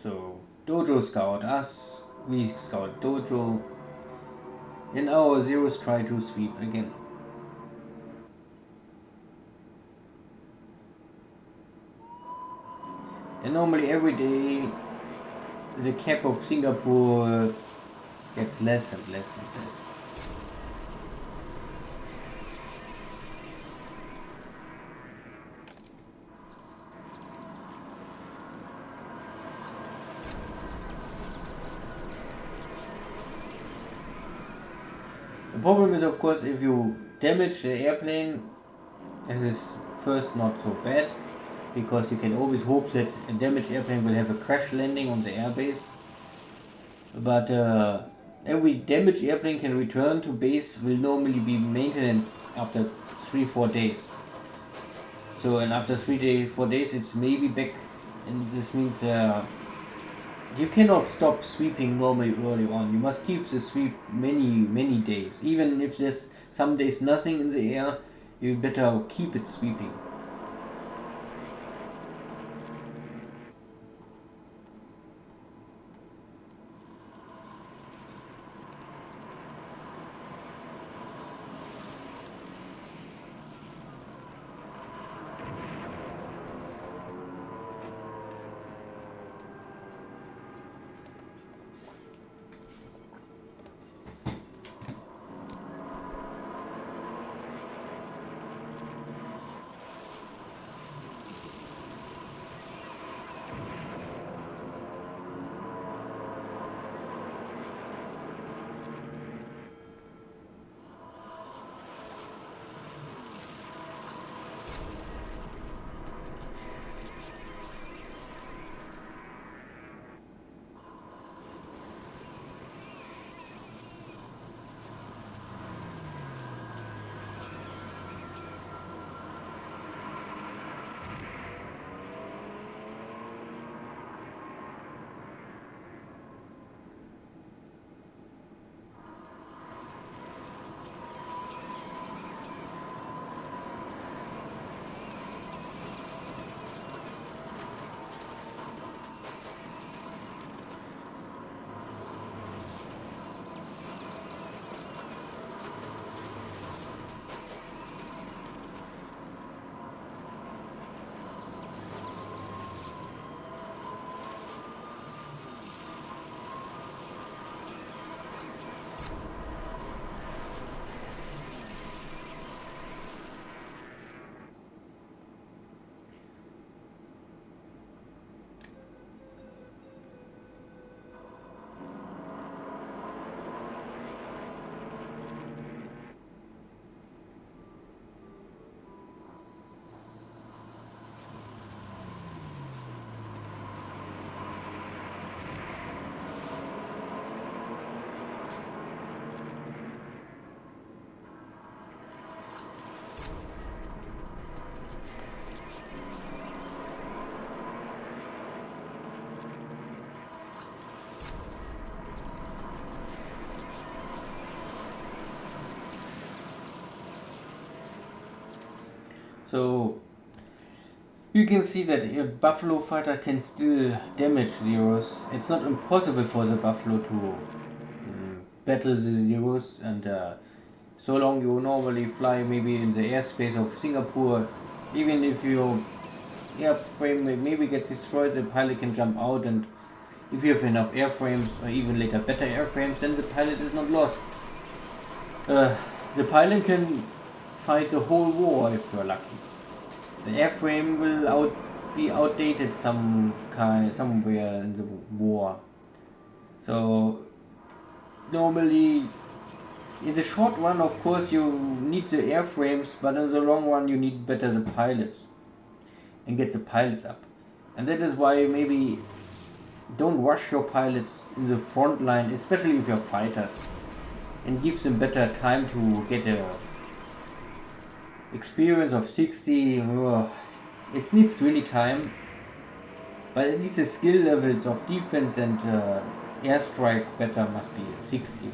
So Dojo scout us, we scout Dojo, and our zeros try to sweep again. And normally every day the cap of Singapore gets less and less and less. The problem is, of course, if you damage the airplane, this is first not so bad, because you can always hope that a damaged airplane will have a crash landing on the airbase. But every damaged airplane can return to base will normally be maintenance after 3-4 days. So, and after 4 days it's maybe back, and this means you cannot stop sweeping normally early on. You must keep the sweep many days. Even if there's some days nothing in the air, you better keep it sweeping. So you can see that a Buffalo fighter can still damage zeros. It's not impossible for the Buffalo to battle the zeros, and so long you normally fly maybe in the airspace of Singapore, even if your airframe maybe gets destroyed, the pilot can jump out, and if you have enough airframes or even later better airframes, then the pilot is not lost. The pilot can fight the whole war if you're lucky. The airframe will be outdated somewhere in the war. So normally in the short run, of course, you need the airframes, but in the long run you need better the pilots and get the pilots up. And that is why maybe don't rush your pilots in the front line, especially if you're fighters, and give them better time to get a experience of 60. It needs really time, but at least the skill levels of defense and airstrike better must be 60.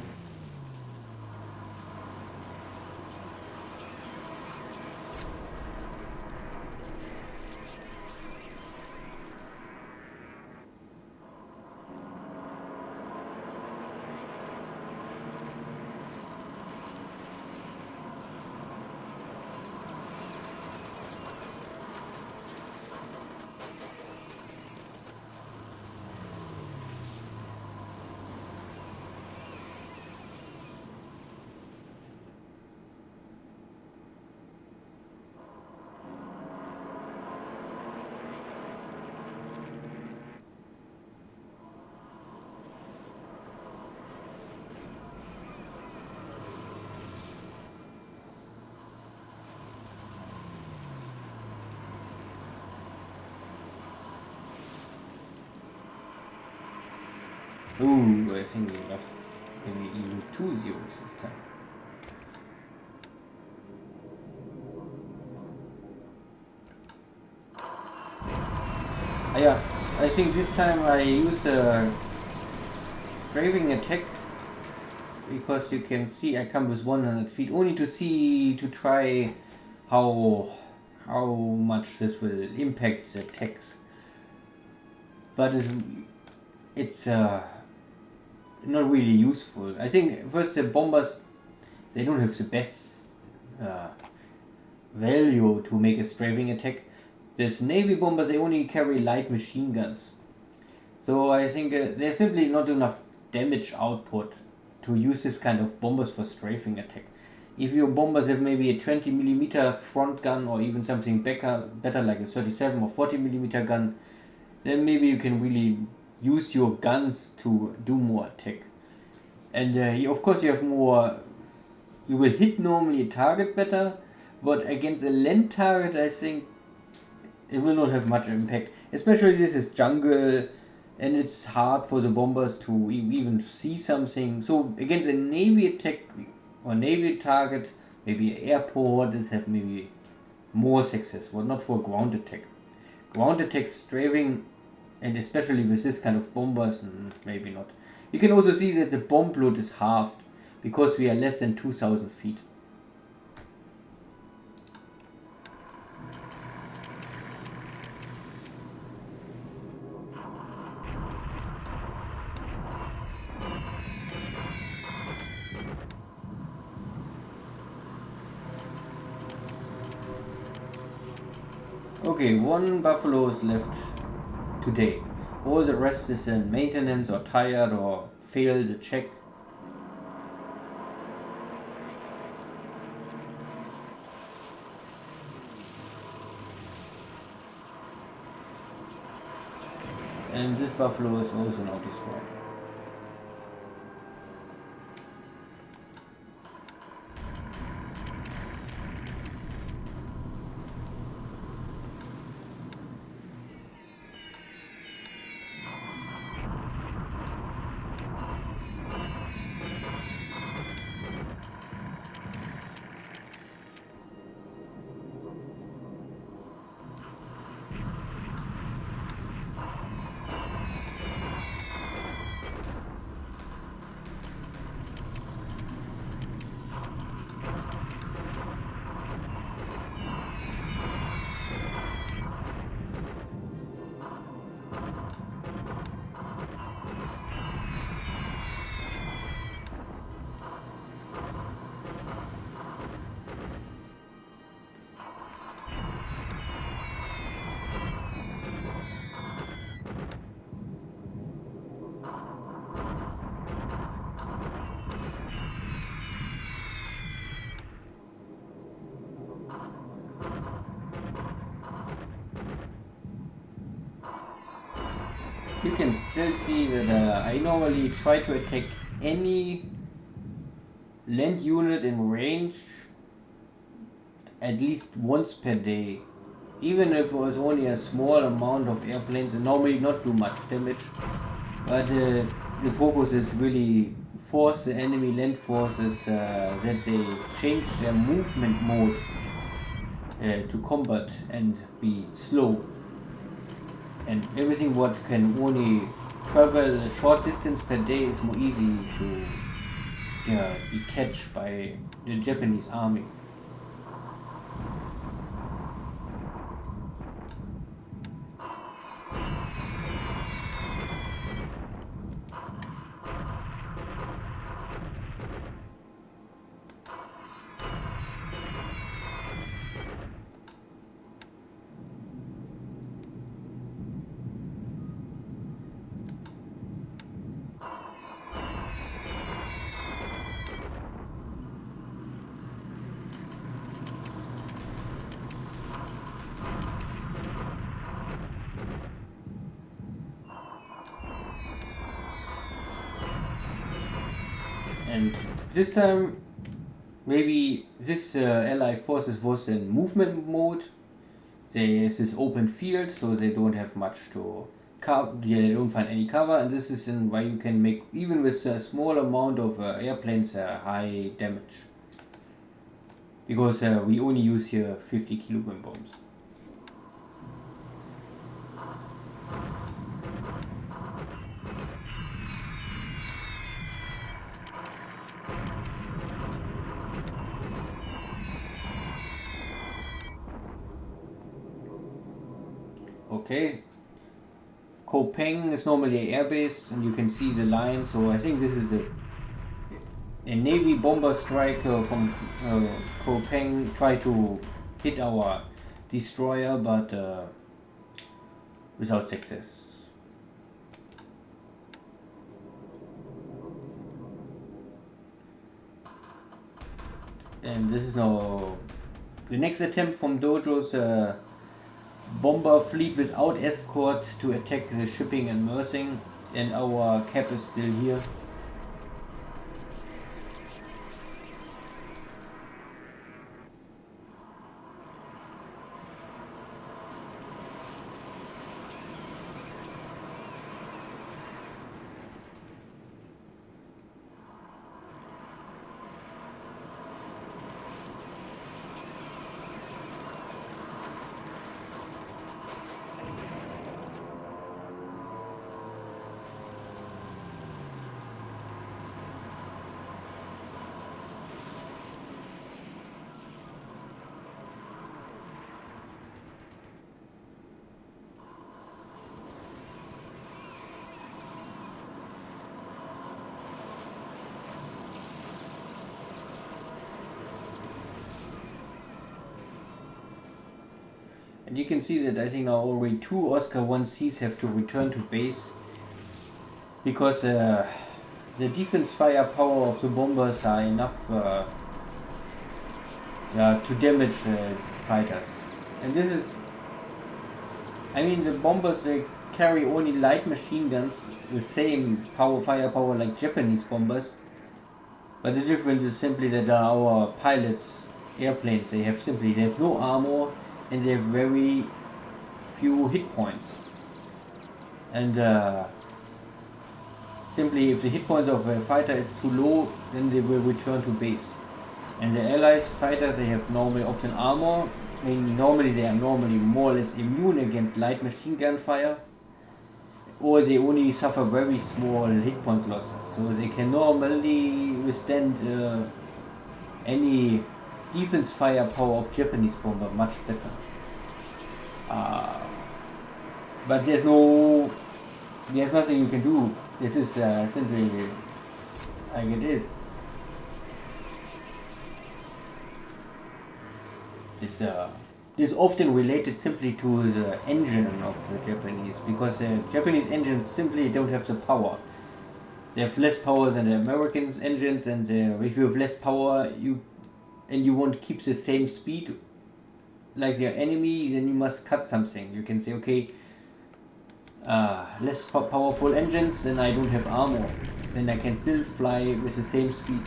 Ooh, I think we lost maybe even 2 zeros this time. Yeah, I think this time I use a strafing attack because you can see I come with 100 feet only to try how much this will impact the attacks. But it's not really useful. I think first the bombers, they don't have the best value to make a strafing attack. This navy bombers, they only carry light machine guns, so I think there's simply not enough damage output to use this kind of bombers for strafing attack. If your bombers have maybe a 20mm front gun or even something better like a 37 or 40mm gun, then maybe you can really use your guns to do more attack. And of course you have more, you will hit normally a target better, but against a land target I think it will not have much impact. Especially this is jungle and it's hard for the bombers to even see something. So against a navy attack or navy target, maybe airport, this have maybe more success, but not for ground attack. Ground attack strafing, and especially with this kind of bombers, maybe not. You can also see that the bomb load is halved because we are less than 2000 feet. Okay, 1 buffalo is left today. All the rest is in maintenance or tired or failed the check. And this buffalo is also now destroyed. You can still see that I normally try to attack any land unit in range at least once per day. Even if it was only a small amount of airplanes, and normally not do much damage. But the focus is really force the enemy land forces that they change their movement mode to combat and be slow. And everything what can only travel a short distance per day is more easy to be catched by the Japanese army. And this time, maybe this Allied forces was in movement mode. There is this open field, so they don't have much to they don't find any cover, and this is why you can make, even with a small amount of airplanes, high damage. Because we only use here 50 kilogram bombs. Okay, Kopeng is normally an airbase, and you can see the line. So I think this is a Navy bomber strike from Kopeng. Try to hit our destroyer, but without success. And this is now the next attempt from Dojo's bomber fleet without escort to attack the shipping and Mersing, and our cap is still here. And you can see that I think now already 2 Oscar 1Cs have to return to base, because the defense firepower of the bombers are enough to damage fighters. And this is, I mean, the bombers, they carry only light machine guns, the same firepower like Japanese bombers, but the difference is simply that our pilots' airplanes, they have no armor, and they have very few hit points. And simply, if the hit points of a fighter is too low, then they will return to base. And the Allies fighters, they have often armor. I mean, normally they are more or less immune against light machine gun fire, or they only suffer very small hit point losses. So they can normally withstand any defense firepower of Japanese bomber much better. But there's nothing you can do. This is simply like it is. This is often related simply to the engine of the Japanese, because the Japanese engines simply don't have the power. They have less power than the American engines, and if you have less power, you won't keep the same speed like their enemy, then you must cut something. You can say, okay, less powerful engines, then I don't have armor, then I can still fly with the same speed.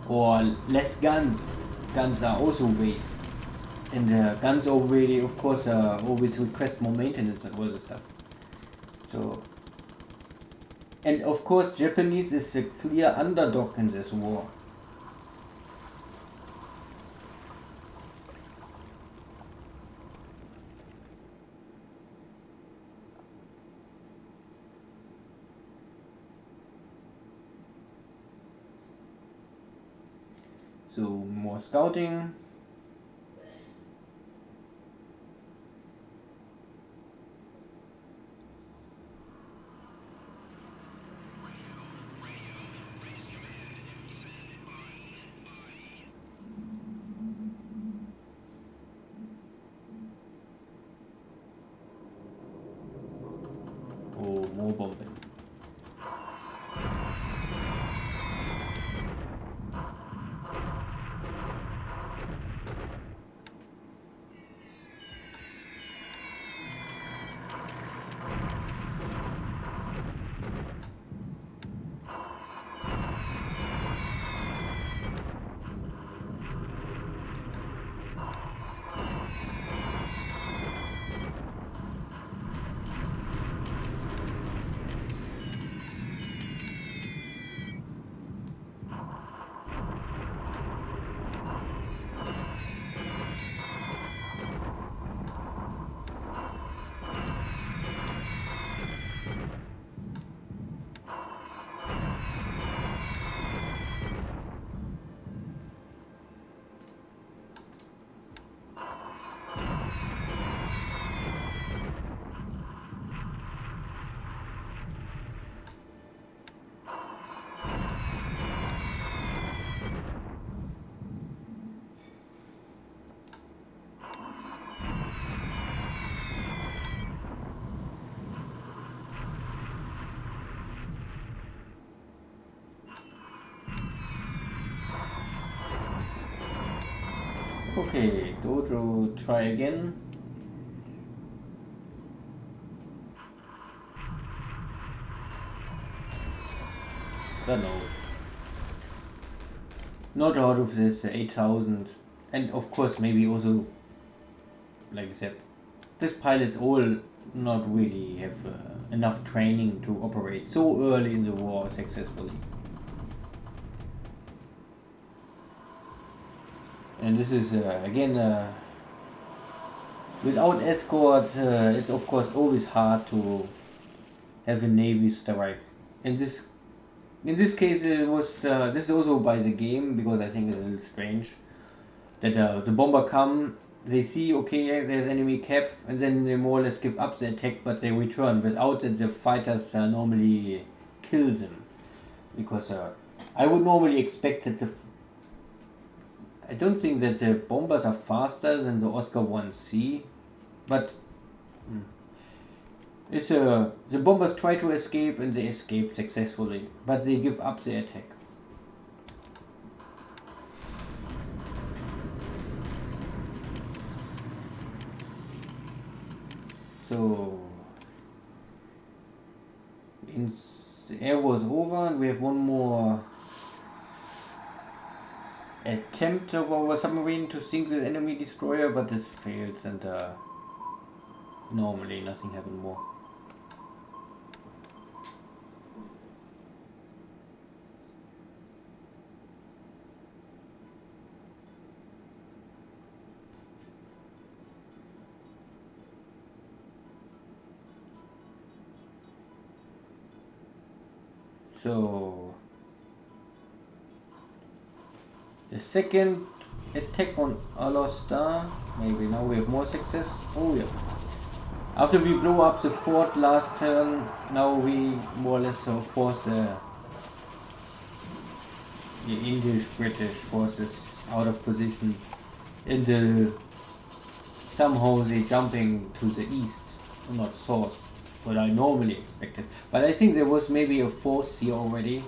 Or less guns. Guns are also weight, and guns already, of course, always request more maintenance and all this stuff. So, and of course, Japanese is a clear underdog in this war. So more scouting. Oh, more bombing. Okay, Dojo, try again. Don't know. Not out of this 8,000. And of course, maybe also, like I said, these pilots all not really have enough training to operate so early in the war successfully. And this is again without escort. It's of course always hard to have a navy strike. In this case, it was this is also by the game, because I think it's a little strange that the bomber come. They see, okay, there's enemy cap, and then they more or less give up the attack, but they return. Without that, the fighters normally kill them, because I would normally expect that I don't think that the bombers are faster than the Oscar 1C, but it's the bombers try to escape and they escape successfully, but they give up the attack. So the air was over, and we have one more attempt of our submarine to sink the enemy destroyer, but this fails, and normally nothing happened more. So the second attack on Alostar, maybe now we have more success. Oh yeah. After we blow up the fort last turn, now we more or less force the English-British forces out of position, and somehow they jumping to the east, not south, what I normally expected. But I think there was maybe a force here already,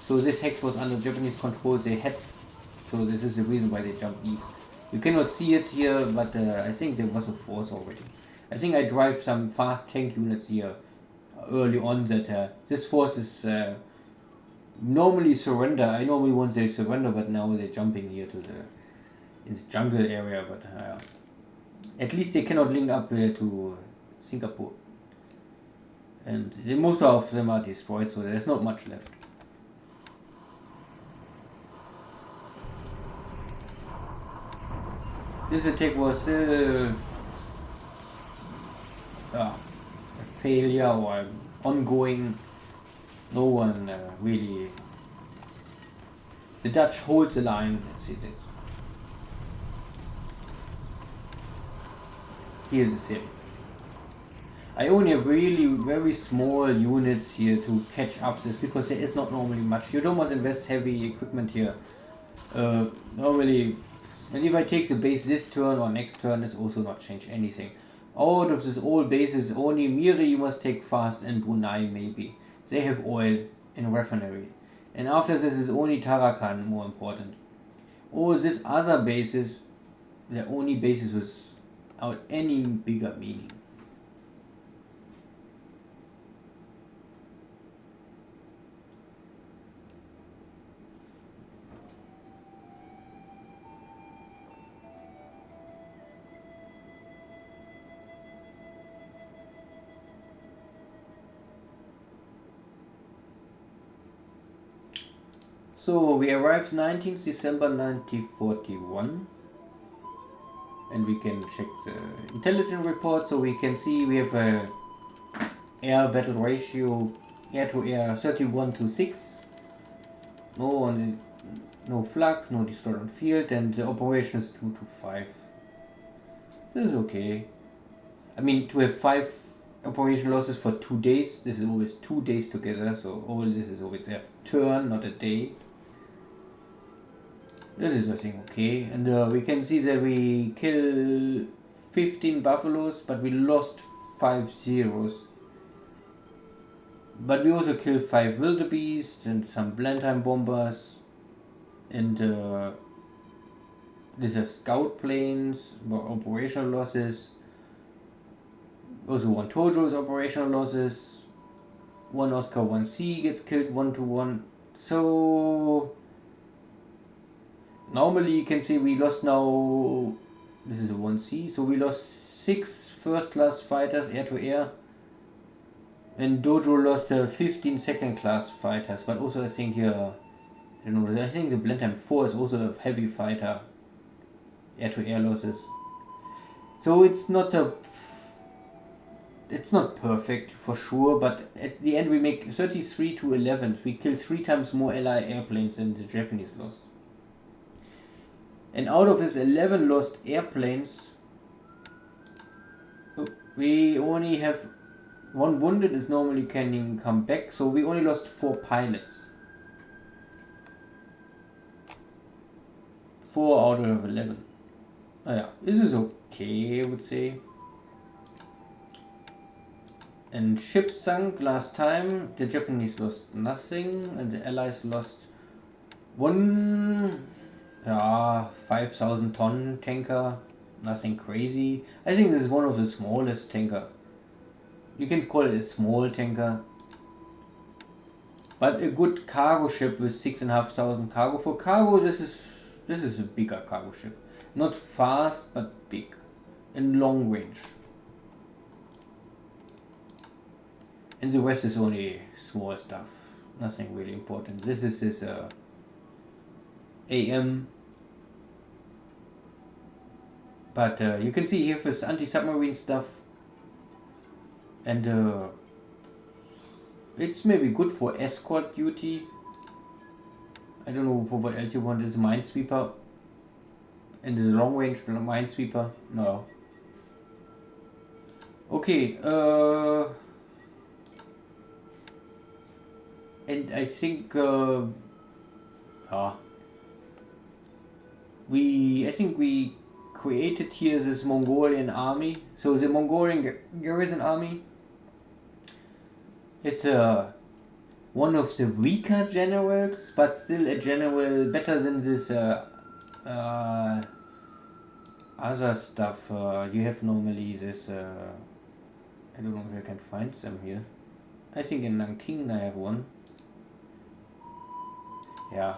so this hex was under Japanese control. They had, so this is the reason why they jumped east. You cannot see it here, but I think there was a force already. I think I drive some fast tank units here early on that this force is normally surrender. I normally want they surrender, but now they're jumping here to the jungle area. But at least they cannot link up to Singapore, and most of them are destroyed, so there's not much left. This attack was still a failure or ongoing. No one really. The Dutch hold the line. Let's see this. Here's the thing. I only have really very small units here to catch up this, because there is not normally much. You don't must invest heavy equipment here. Normally, and if I take the base this turn or next turn, it's also not change anything. Out of this old bases, only Miri you must take fast, and Brunei maybe. They have oil in refinery. And after this is only Tarakan more important. All these other bases, they're only bases without any bigger meaning. So we arrived 19th December 1941, and we can check the intelligence report. So we can see we have a air battle ratio, air to air 31-6. No flak, no destroyed on field, and the operation is 2-5. This is okay. I mean, to have 5 operation losses for 2 days, this is always 2 days together, so all this is always a turn, not a day. That is, I think, okay. And we can see that we kill 15 buffaloes, but we lost 5 zeros. But we also killed 5 wildebeest and some Blenheim bombers. And These are scout planes, operational losses. Also one Tojo's operational losses. One Oscar 1C gets killed 1-1. So normally you can say we lost now, this is a 1C, so we lost 6 first class fighters air to air. And Dojo lost 15 second class fighters, but also I think here, I don't know, I think the Blenheim 4 is also a heavy fighter air to air losses. So it's not perfect for sure, but at the end we make 33-11. We kill 3 times more Ally airplanes than the Japanese lost. And out of his 11 lost airplanes, we only have 1 wounded is normally can come back, so we only lost 4 pilots. 4 out of 11. Oh yeah, this is okay, I would say. And ships sunk last time. The Japanese lost nothing, and the Allies lost 5,000 ton tanker. Nothing crazy. I think this is one of the smallest tanker. You can call it a small tanker. But a good cargo ship with 6,500 cargo. For cargo, this is a bigger cargo ship. Not fast, but big. And long range. And the rest is only small stuff. Nothing really important. This is his AM. But you can see here his anti-submarine stuff. And it's maybe good for escort duty. I don't know for what else you want. This is a minesweeper. And the long range minesweeper. No. Okay. And I think we created here this Mongolian army. So the Mongolian Garrison army. It's one of the weaker generals, but still a general better than this other stuff. You have normally this. I don't know if I can find them here. I think in Nanking I have one. Yeah,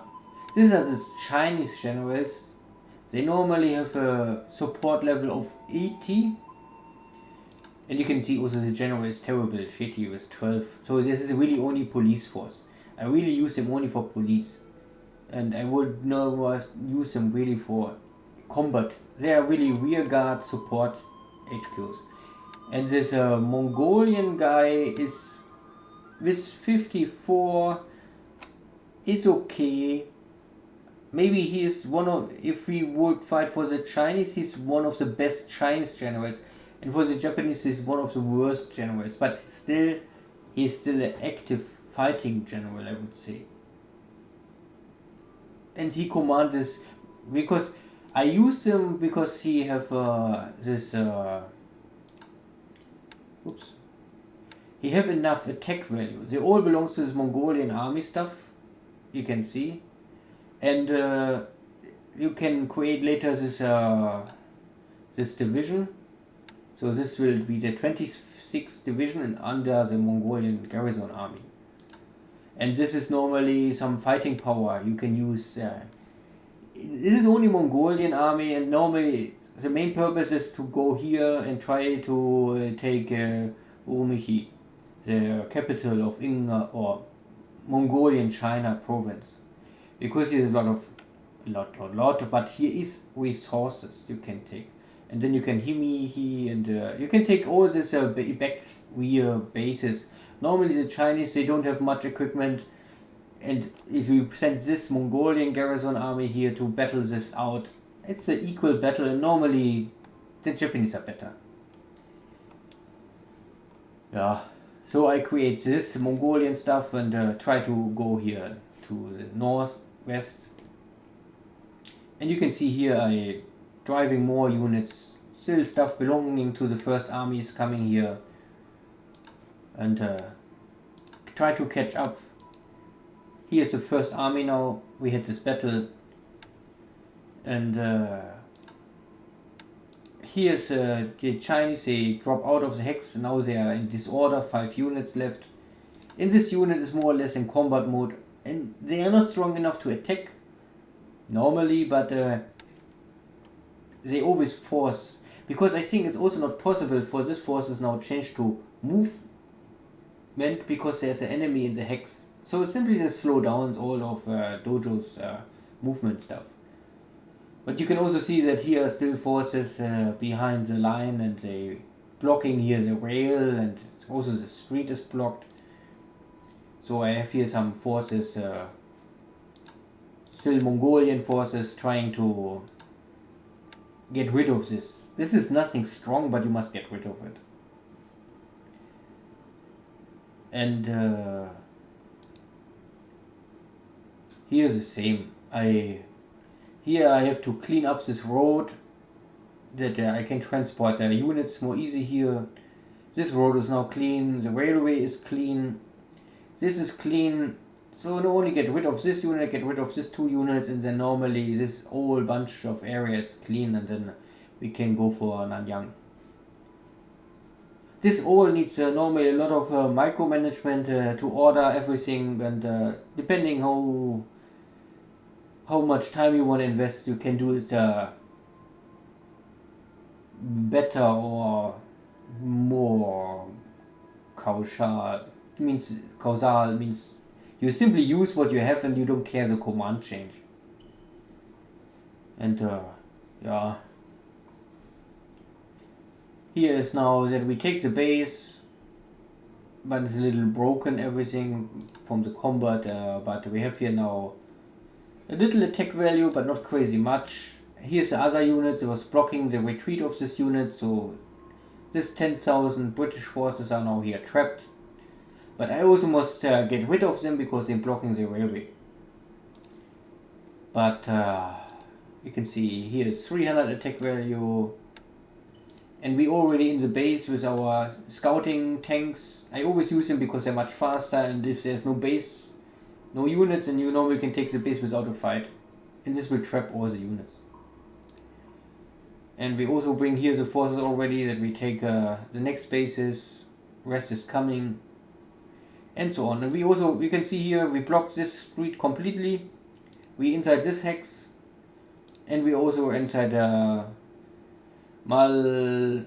these are these Chinese generals. They normally have a support level of 80. And you can see also the general is terrible, shitty with 12. So this is really only police force. I really use them only for police. And I would never use them really for combat. They are really rear guard support HQs. And this Mongolian guy is with 54 is okay. Maybe he is one of, if we would fight for the Chinese, he's one of the best Chinese generals. And for the Japanese, he's one of the worst generals. But still, he's still an active fighting general, I would say. And he commands this, because I use him because he have this, he have enough attack value. They all belongs to this Mongolian army stuff. You can see. And you can create later this this division. So this will be the 26th division and under the Mongolian Garrison army. And this is normally some fighting power you can use. This is only Mongolian army, and normally the main purpose is to go here and try to take Urumqi, the capital of Inga or Mongolian China province. Because there's a lot, but here is resources you can take. And then you can Himi, and you can take all this back rear bases. Normally the Chinese, they don't have much equipment, and if you send this Mongolian Garrison army here to battle this out, it's an equal battle, and normally the Japanese are better. Yeah, so I create this Mongolian stuff and try to go here to the northwest. And you can see here I driving more units, still stuff belonging to the first armies coming here, and try to catch up. Here's the first army now. We had this battle, And here's the Chinese, they drop out of the hex, now they are in disorder, 5 units left. In this unit is more or less in combat mode, and they are not strong enough to attack normally, but they always force, because I think it's also not possible for this forces now change to movement because there's an enemy in the hex. So it simply just slow down all of Dojo's movement stuff. But you can also see that here are still forces behind the line, and they blocking here the rail, and also the street is blocked. So I have here some forces, still Mongolian forces trying to get rid of this. This is nothing strong, but you must get rid of it. And here's the same. Here I have to clean up this road that I can transport units more easy here. This road is now clean, the railway is clean, this is clean. So not only get rid of this unit, get rid of these 2 units, and then normally this whole bunch of areas clean, and then we can go for Nanyang. This all needs normally a lot of micromanagement to order everything, and depending how much time you want to invest, you can do it better or more causal. Means you simply use what you have and you don't care the command change. And yeah, here is now that we take the base, but it's a little broken everything from the combat, but we have here now a little attack value, but not crazy much. Here's the other unit that was blocking the retreat of this unit, so this 10,000 British forces are now here trapped. But I also must get rid of them because they're blocking the railway. But you can see here is 300 attack value. And we already in the base with our scouting tanks. I always use them because they're much faster, and if there's no base, no units, then you normally can take the base without a fight. And this will trap all the units. And we also bring here the forces already that we take the next bases. Rest is coming. And so on. And we can see here we blocked this street completely. We inside this hex, and we also inside Malakak.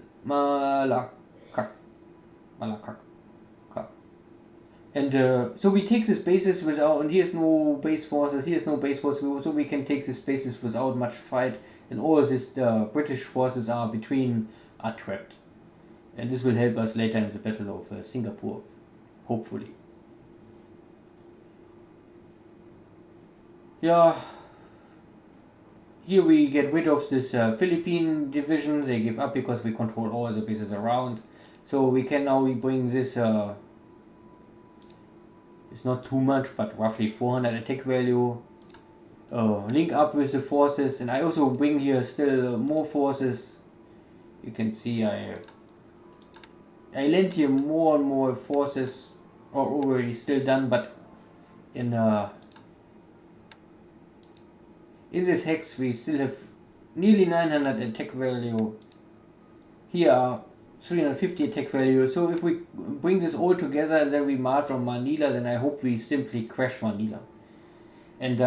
And so we take these bases without, and here's no base forces, so we can take these bases without much fight, and all these British forces are trapped. And this will help us later in the Battle of Singapore, hopefully. Yeah, here we get rid of this Philippine division. They give up because we control all the bases around. So we can now bring this, it's not too much, but roughly 400 attack value. Link up with the forces, and I also bring here still more forces. You can see I lent here more and more forces, are already still done, but in this hex we still have nearly 900 attack value. Here are 350 attack value. So if we bring this all together and then we march on Manila, then I hope we simply crash Manila. And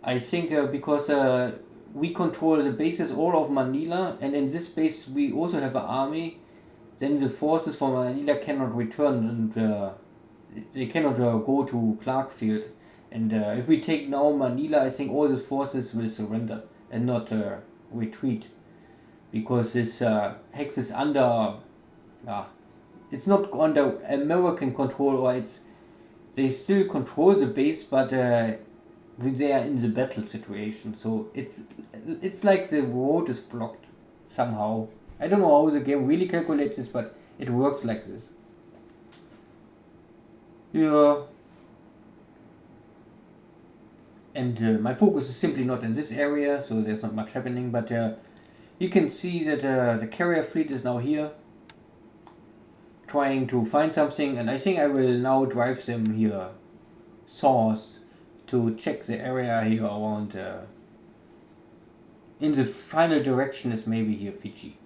I think because we control the bases all of Manila, and in this base we also have an army, then the forces from Manila cannot return, and they cannot go to Clarkfield. And if we take now Manila, I think all the forces will surrender and not retreat, because this hex is under, it's not under American control, or they still control the base, but they are in the battle situation. So it's like the road is blocked somehow. I don't know how the game really calculates this, but it works like this. Yeah. And my focus is simply not in this area, so there's not much happening, but you can see that the carrier fleet is now here, trying to find something, and I think I will now drive them here south to check the area here around in the final direction is maybe here Fiji.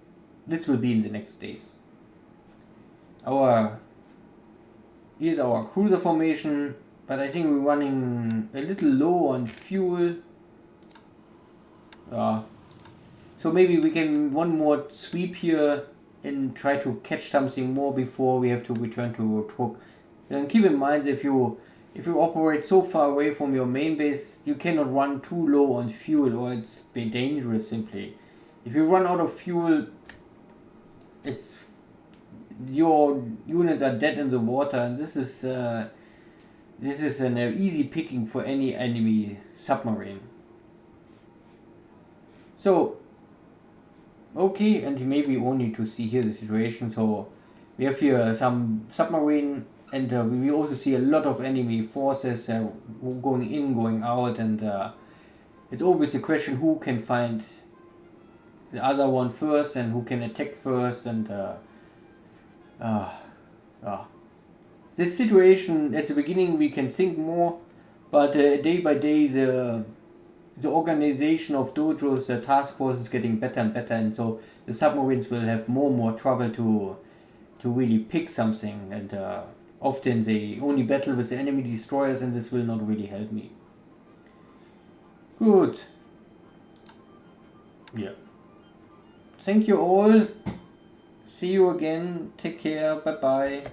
This will be in the next days. Here's our cruiser formation, but I think we're running a little low on fuel. So maybe we can one more sweep here and try to catch something more before we have to return to Truk. And keep in mind, if you operate so far away from your main base, you cannot run too low on fuel, or it's dangerous simply. If you run out of fuel, your units are dead in the water, and this is an easy picking for any enemy submarine. So, okay, and maybe only to see here the situation. So we have here some submarine, and we also see a lot of enemy forces going in, going out, and it's always a question who can find the other one first and who can attack first. And this situation at the beginning we can think more, but day by day the organization of dojos, the task force is getting better and better, and so the submarines will have more and more trouble to really pick something, and often they only battle with the enemy destroyers, and this will not really help me. Good. Yeah. Thank you all. See you again. Take care. Bye bye.